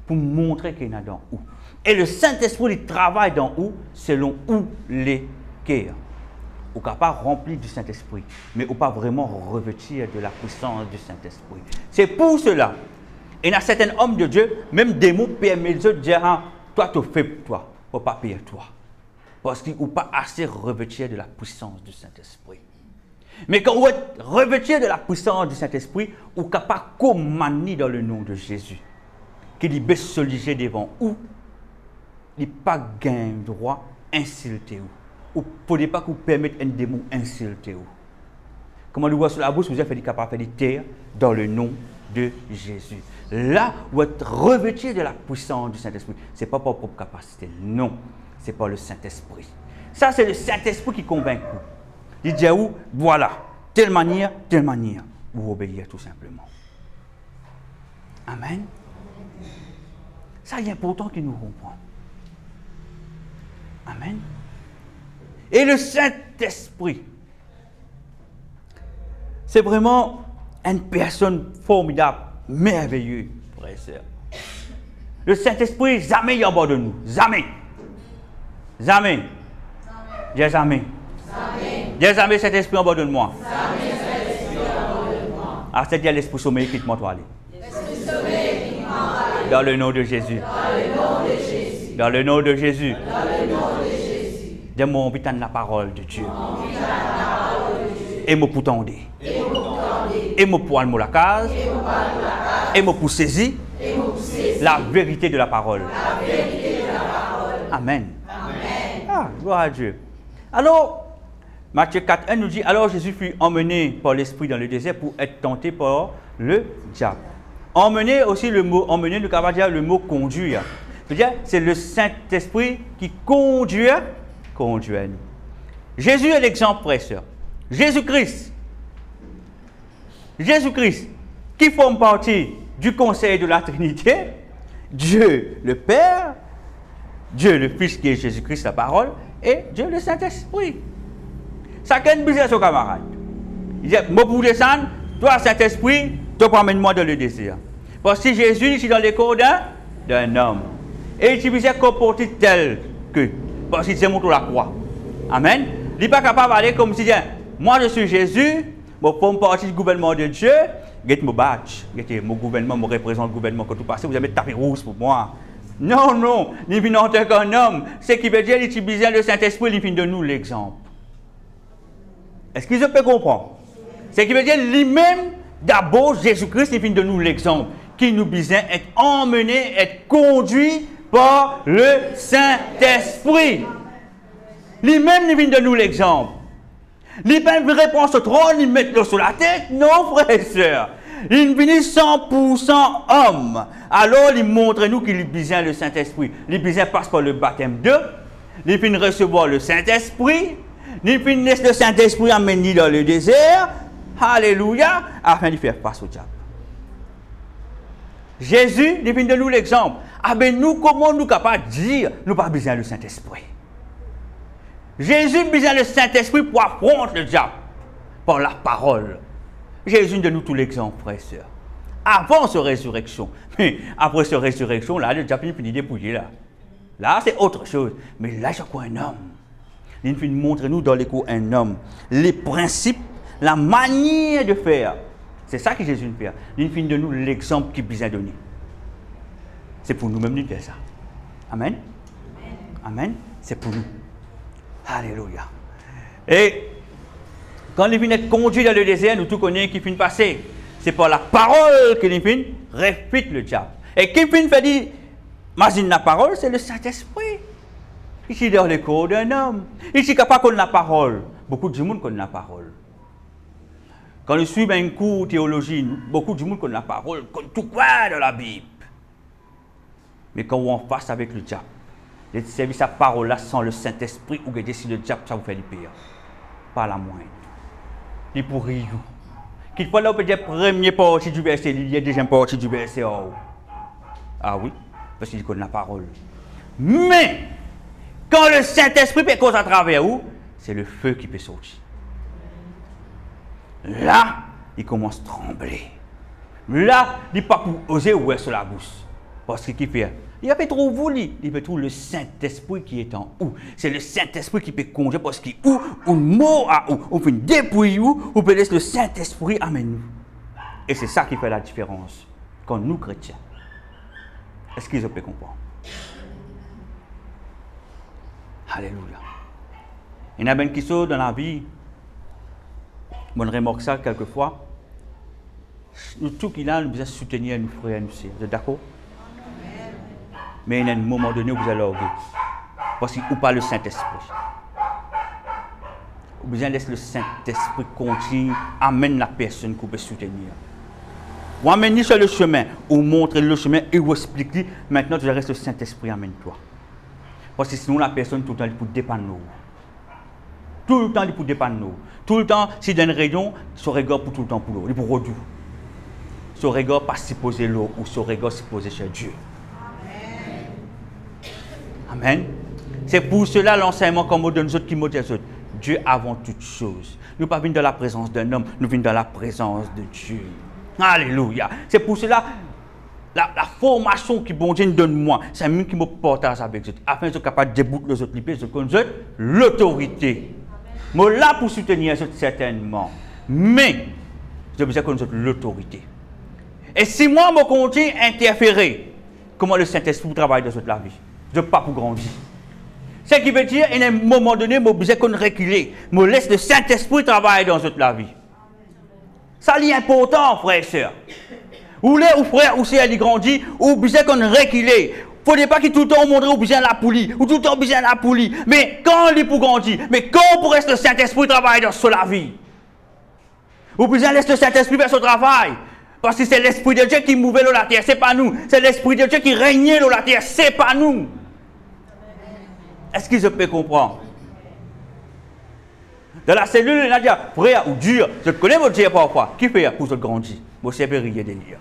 pour montrer qu'il est dans où. Et le Saint-Esprit il travaille dans où selon où les cœurs. Ou capable rempli du Saint-Esprit, mais ou pas vraiment revêtir de la puissance du Saint-Esprit. C'est pour cela. Et il y a certains hommes de Dieu, même des mots permettent de dire, ah, toi tu fais pour toi, pour pas payer toi. Parce qu'ils n'ont pas assez revêtir de la puissance du Saint-Esprit. Mais quand vous êtes revêtu de la puissance du Saint-Esprit, vous êtes capable de commander dans le nom de Jésus. Qu'il y baisse soliger devant vous, il n'y a pas gain droit insulter vous. Ou ne pouvez pas que vous permettez un démon insulter vous. Comment nous voyons sur la bouche, vous êtes capable de faire des terres dans le nom de Jésus. Là, vous êtes revêtu de la puissance du Saint-Esprit. Ce n'est pas par propre capacité, non. C'est par le Saint-Esprit. Ça, c'est le Saint-Esprit qui convainc vous. Il dit à vous, voilà, telle manière, vous obéir tout simplement. Amen. Ça, il est important qu'il nous comprenne. Amen. Et le Saint-Esprit, c'est vraiment une personne formidable, merveilleuse, frère et sœur. Le Saint-Esprit, jamais il est en bas de nous. Jamais. Jamais. Dis jamais. Dis jamais cet esprit en bas de moi. Ah, c'est-à-dire l'esprit sommeil qui te montre aller. Dans le nom de Jésus. Dans le nom de Jésus. Dis-moi, on vit la parole de Dieu. Et me pour tendre. Et me pour aller la case. Et me pour saisir la vérité de la parole. Amen. Ah, gloire à Dieu. Alors, Matthieu 4, 1 nous dit, alors Jésus fut emmené par l'Esprit dans le désert pour être tenté par le diable. Emmener aussi le mot, emmener, nous avons dire le mot conduire. C'est-à-dire, c'est le Saint-Esprit qui conduit nous. Jésus est l'exemple, frère et sœur. Jésus-Christ, qui forme partie du conseil de la Trinité, Dieu le Père, Dieu le Fils qui est Jésus-Christ, la parole, et Dieu le Saint-Esprit. Chacun bise son camarade. Il dit, moi pour descendre, toi Saint-Esprit, tu promènes-moi dans le désert. Parce que Jésus est dans les corps d'un homme. Et il s'est comporté tel que, parce qu'il s'est montré la croix. Amen. Il n'est pas capable d'aller comme si, moi je suis Jésus, je fais partie du gouvernement de Dieu, get mon badge, mon gouvernement, me représente le gouvernement que tout passé, vous avez tapé rouge pour moi. Non, non, il vient en tant qu'un homme. Ce qui veut dire qu'il utilise le Saint-Esprit, il vient de nous l'exemple. Est-ce que je peux comprendre? Ce qui veut dire lui-même, d'abord, Jésus-Christ, il vient de nous l'exemple, qui nous besoin être emmené, être conduit par le Saint-Esprit. Lui-même, il vient de nous l'exemple. Lui-même, il répond au trône, il met le sur la tête. Non, frères et sœurs. Il vient 100% homme. Alors, il montre nous qu'il a besoin le Saint-Esprit. Il a besoin passe par le baptême d'eau. Il vient recevoir le Saint-Esprit. Il vient laisser le Saint-Esprit amener dans le désert. Alléluia. Afin de faire face au diable. Jésus, il vient de nous l'exemple. Ah ben nous, comment nous capables de dire, nous pas besoin le Saint-Esprit? Jésus a besoin le Saint-Esprit pour affronter le diable. Par la parole. Jésus de nous tout l'exemple, frères et sœurs. Avant sa résurrection. Mais après sa résurrection, là, le diable finit dépouiller là. Là, c'est autre chose. Mais là, c'est quoi un homme? Il finit montrer nous dans l'écho un homme. Les principes, la manière de faire. C'est ça que Jésus fait. Il finit de nous l'exemple qu'il a besoin de donner. C'est pour nous-mêmes de faire ça. Amen. Amen. C'est pour nous. Alléluia. Et quand il vient être conduit dans le désert, nous tous connaissons qui finit passer. C'est par la parole qu'il finit réfute le diable. Et qui finit fait dire, imagine la parole, c'est le Saint-Esprit. Ici dans le corps d'un homme. Ici capable de connaître la parole. Beaucoup de monde connaît la parole. Quand nous suivons un cours de théologie, beaucoup de monde connaît la parole, connaît tout quoi dans la Bible. Mais quand on est en face avec le diable, de servir sa parole là sans le Saint-Esprit, ou que si le diable, ça vous fait du pire. Pas la moindre. Il pour rire. Qu'il faut là, on peut dire première partie du verset, il y a deuxième partie du verset. Oh. Ah oui, parce qu'il connaît la parole. Mais, quand le Saint-Esprit peut causer à travers où, c'est le feu qui peut sortir. Là, il commence à trembler. Là, il n'est pas pour oser ouvrir sur la bouche. Parce qu'il fait. Il a fait trop voulu. Il peut trouver le Saint-Esprit qui est en où. C'est le Saint-Esprit qui peut conduire parce qu'il où, un mot à où. On fait une dépouille où, on peut laisser le Saint-Esprit amène nous. Et c'est ça qui fait la différence. Quand nous, chrétiens. Est-ce qu'ils peuvent comprendre? Alléluia. Il y en a bien qui sont dans la vie. On remarque ça quelquefois. Nous, tout qu'il a, nous devons soutenir nos frères et nos sœurs. Vous êtes d'accord? Mais il y a un moment donné où vous allez orguer. Parce qu'il n'y a pas le Saint-Esprit. Vous besoin laisser le Saint-Esprit continuer, amène la personne que vous pouvez soutenir. Vous amenez sur le chemin, ou montrez le chemin et vous expliquez. Maintenant, tu restes le Saint-Esprit, amène-toi. Parce que sinon, la personne, tout le temps, il peut dépendre de nous. Tout le temps, il peut dépendre de nous. Tout le temps, si dans une région, son regard pour tout le temps pour l'eau. Il peut redou. Son regard pas supposé l'eau ou son regard supposé chez Dieu. Amen. C'est pour cela l'enseignement qu'on me donne, qui me dit Dieu avant toute chose. Nous ne pas venir dans la présence d'un homme, nous venons dans la présence de Dieu. Alléluia. C'est pour cela la formation que bon Dieu donne moi, c'est moi qui me partage avec eux, afin de être capable de débouter les autres libres, de connaître l'autorité. Je suis là pour soutenir certainement, mais je besoin de connaître l'autorité. Et si moi je continue à interférer, comment le Saint-Esprit travaille dans la vie? Je ne peux pas pour grandir. Ce qui veut dire, à un moment donné, je besoin qu'on recule. Je laisse le Saint-Esprit travailler dans la vie. Ça est important, frères et sœurs. Ou les frères ou sœurs qui grandissent, ou besoin qu'on recule. Il ne faut pas qu'il tout le temps montre ou besoin la poulie, ou tout le temps besoin la poulie. Mais quand il est pour grandir, mais quand pour rester le Saint-Esprit travailler dans la vie, ou besoin laisser le Saint-Esprit faire son travail. Parce que c'est l'Esprit de Dieu qui mouvait dans la terre, ce n'est pas nous. C'est l'Esprit de Dieu qui régnait dans la terre, ce n'est pas nous. Est-ce que je peux comprendre? Dans la cellule, il a dit, frère ou dur, je connais votre Dieu parfois. Qui fait pour vous grandir? Vous savez rien de lire.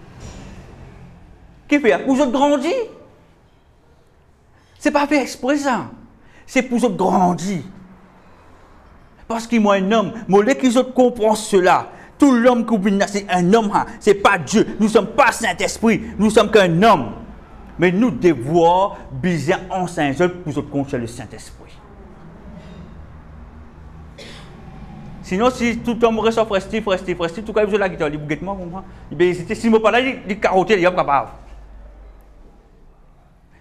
Qui fait pour vous grandir? Ce n'est pas fait exprès ça. C'est pour vous grandir. Parce qu'il y a un homme, moi, qui comprend cela. Tout l'homme qui vient, c'est un homme, ce n'est pas Dieu. Nous ne sommes pas Saint-Esprit, nous sommes qu'un homme. Mais nous devons bien enseigner pour se conduire le Saint-Esprit. Sinon, si tout homme reste fresti, tout cas, il la guitare, il bouge moi, il va hésiter. Si je ne pas là, il carotte, il est capable.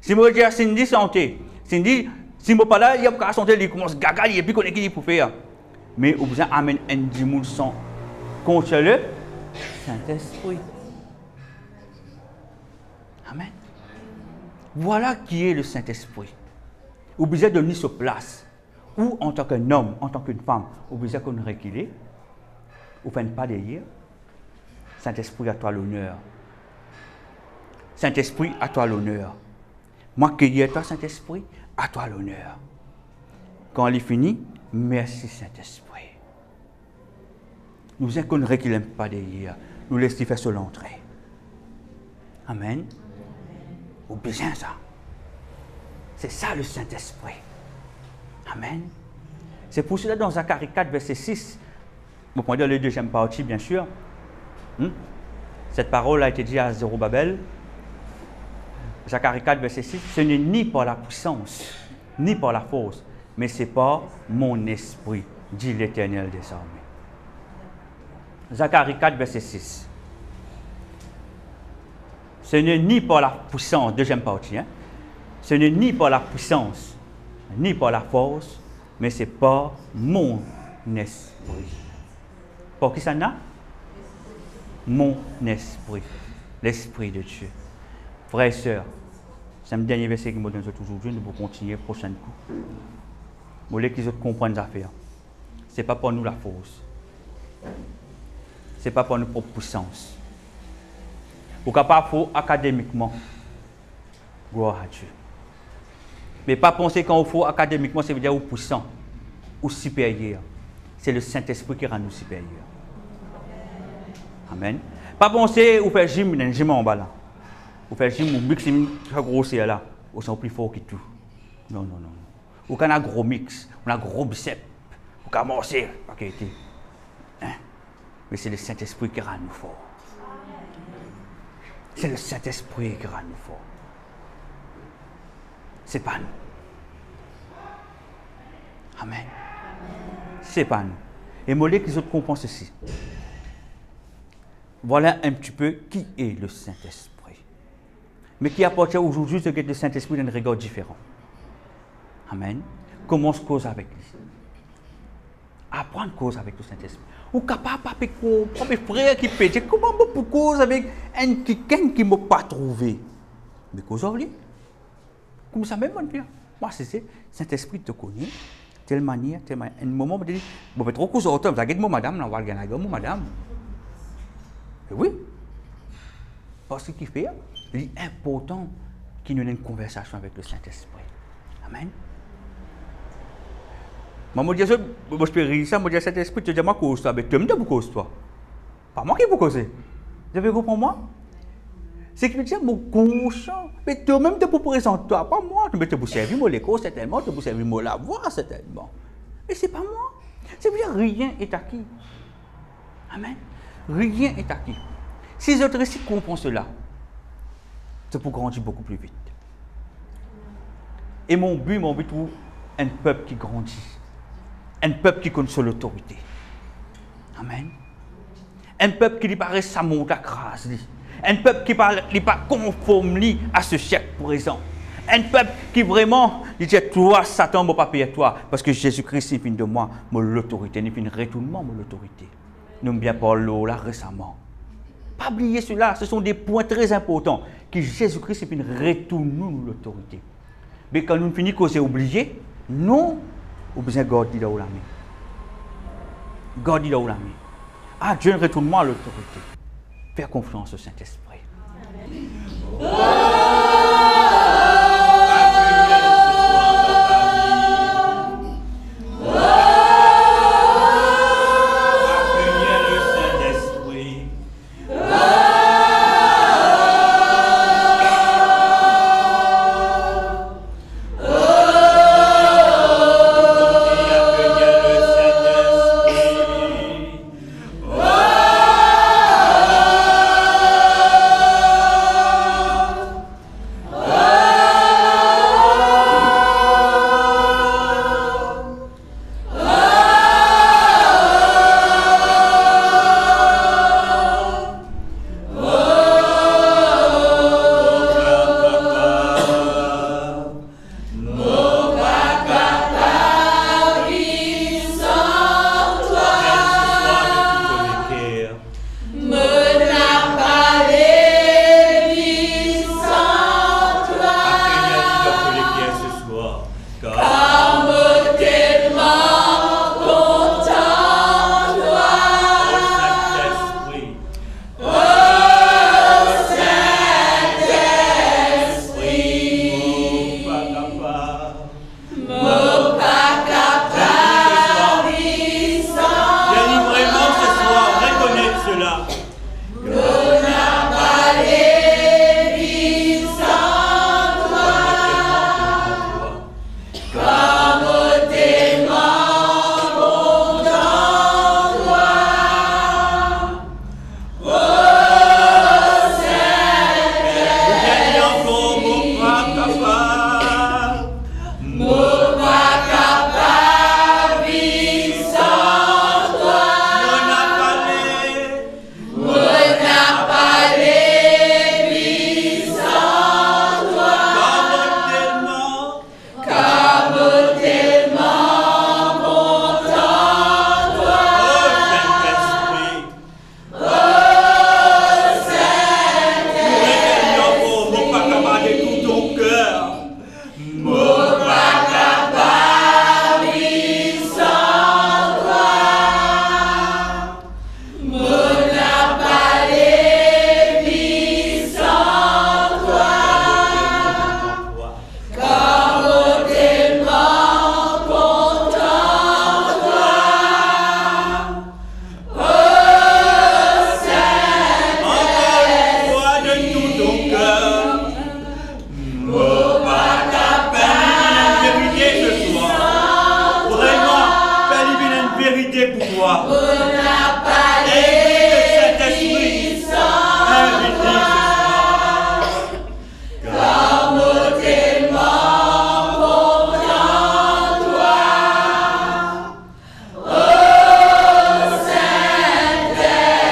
Si je dis à Cindy santé, Cindy, si je ne pas là, il est capable santé, il commence à gaga, il est plus connecté pour faire. Mais au besoin amène un dimoul sans contre le Saint-Esprit. Amen. Voilà qui est le Saint-Esprit. Au besoin de venir sur place. Ou en tant qu'un homme, en tant qu'une femme, au besoin qu'on réquille, ou fait pas d'ailleurs. Saint-Esprit, à toi l'honneur. Saint-Esprit, à toi l'honneur. Moi qui dis à toi, Saint-Esprit, à toi l'honneur. Quand il est fini, merci Saint-Esprit. Nous inconnerons qu'il n'aime pas d'ailleurs. Nous laissons faire sur l'entrée. Amen. Ou besoin ça. C'est ça le Saint-Esprit. Amen. C'est pour cela dans Zacharie 4, verset 6, vous pouvez dire la deuxième partie, bien sûr. Cette parole a été dite à Zorobabel. Zacharie 4, verset 6, ce n'est ni par la puissance, ni par la force, mais c'est par mon esprit, dit l'Éternel des armées. Zacharie 4, verset 6. Ce n'est ni par la puissance, deuxième partie, ce n'est ni par la puissance, ni par la force, mais c'est par mon esprit. Pour qui ça n'a? Mon esprit, l'esprit de Dieu. Frères et sœurs, c'est le dernier verset qui me donne aujourd'hui, nous allons continuer prochain coup. Vous voulez qu'ils comprennent les affaires. Ce n'est pas pour nous la force. Ce n'est pas pour nous propre puissance. Vous n'êtes pas faux académiquement. Gloire à Dieu. Mais pas penser quand on faut académiquement, ça veut dire ou puissant, ou supérieur. C'est le Saint-Esprit qui rend nous supérieurs. Amen. Pas penser ou faire gym en bas là. Ou faire gym ou mix, grossir là. Ou sont plus fort que tout. Non, non, non. Ou quand on a un gros mix, on a un gros biceps. Ou quand on a pas qu'il était. Mais c'est le Saint-Esprit qui rend nous forts. C'est le Saint-Esprit qui rend nous forts. C'est pas nous. Amen. C'est pas nous. Et moi, les autres comprennent ceci. Voilà un petit peu qui est le Saint-Esprit. Mais qui apporte aujourd'hui ce qu'est le Saint-Esprit d'un regard différent. Amen. Comment se cause avec lui? Apprendre cause avec le Saint-Esprit. Ou capable de mes frères qui pètent. Comment je peux cause avec quelqu'un qui ne m'a pas trouvé? Mais cause avec lui. Comme ça même, mon père. Moi, c'est Saint-Esprit te connaît. Telle manière. Un moment, je me dis, je vais trop cause autant. Vous avez dit, madame, on va gagner, madame. Et oui. Parce qu'il fait, il est important qu'il y ait une conversation avec le Saint-Esprit. Amen. Moi, je dis, je peux rire ça, je dis, Saint-Esprit, tu dis, moi, cause toi. Mais tu me dis, pour cause toi. Pas moi qui vous causer. Vous avez compris moi? C'est que tu dis, mon conscient, mais toi-même, tu peux présenter toi, pas moi. Tu peux servir mon écho, certainement, tu peux servir mon lavoir, certainement. Mais ce n'est pas moi. C'est-à-dire rien est acquis. Amen. Rien est acquis. Si les autres ici comprennent cela, c'est pour grandir beaucoup plus vite. Et mon but, pour un peuple qui grandit. Un peuple qui connaît son autorité. Amen. Un peuple qui lui paraît sa monte à grâce. Un peuple qui n'est pas conforme à ce siècle présent. Un peuple qui vraiment dit toi, Satan, ne va pas payer toi. Parce que Jésus-Christ, il finit de moi, l'autorité. Il finit de retournement, l'autorité. Nous avons bien parlé là récemment. Pas oublier cela, ce sont des points très importants. Que Jésus-Christ, il finit de retourner l'autorité. Mais quand nous finissons qu'on s'est oublié, non, nous avons besoin de garder là où la main. Garder là où la main. Ah, Dieu, retournement à l'autorité. Faire confiance au Saint-Esprit. prier pour toi. On a parlé Saint-Esprit, invite ce soir. Comme tellement confiant toi. Oh Saint-Esprit.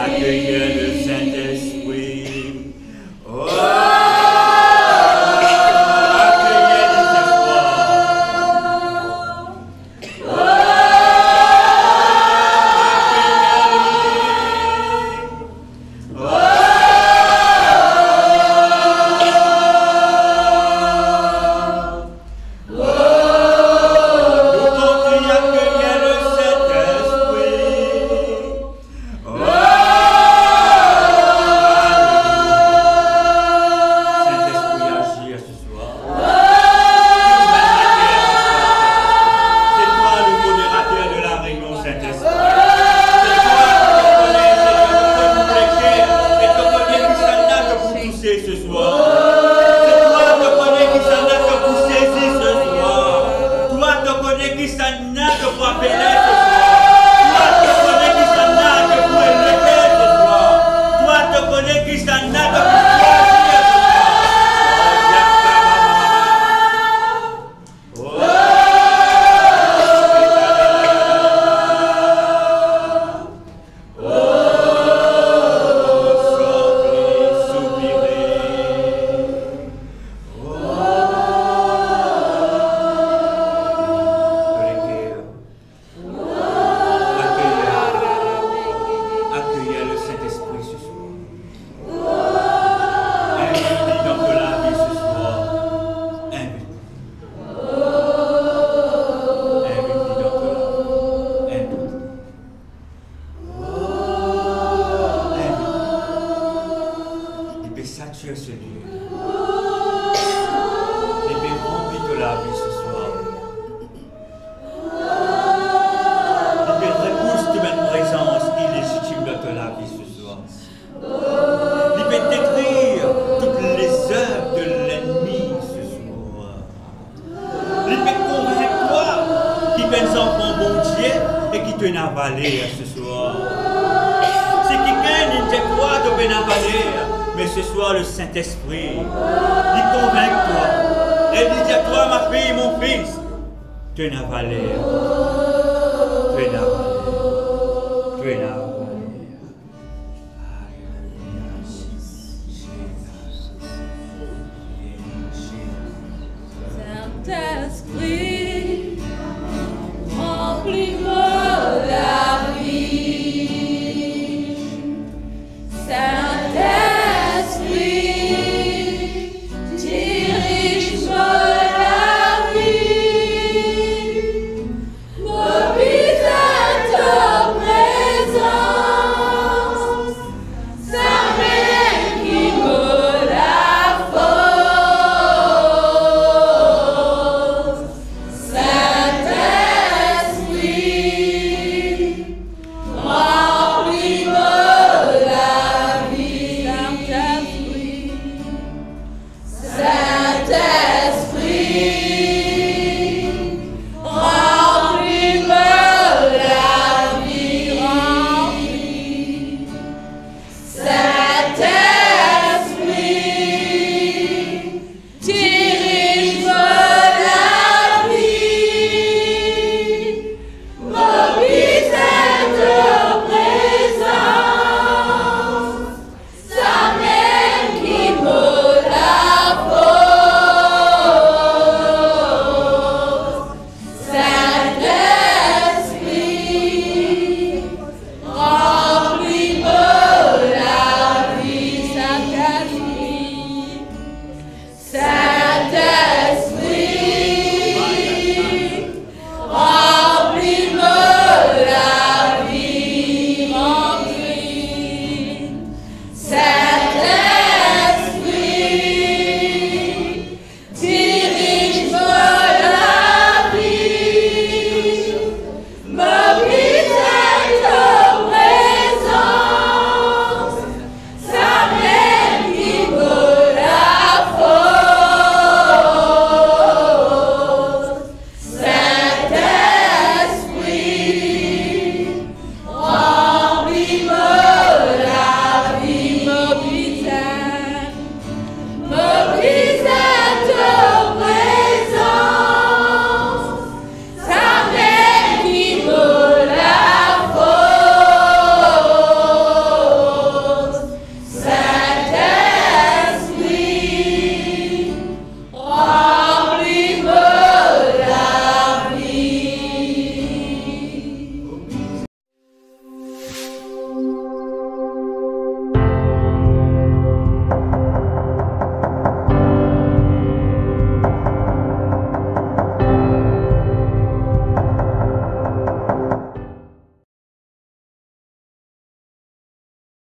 Accueillez le Saint-Esprit. Oh, accueillez le mais ce soir le Saint-Esprit, il convainc-toi. Et dit à toi, ma fille, mon fils, tu n'as pas l'air. Tu n'as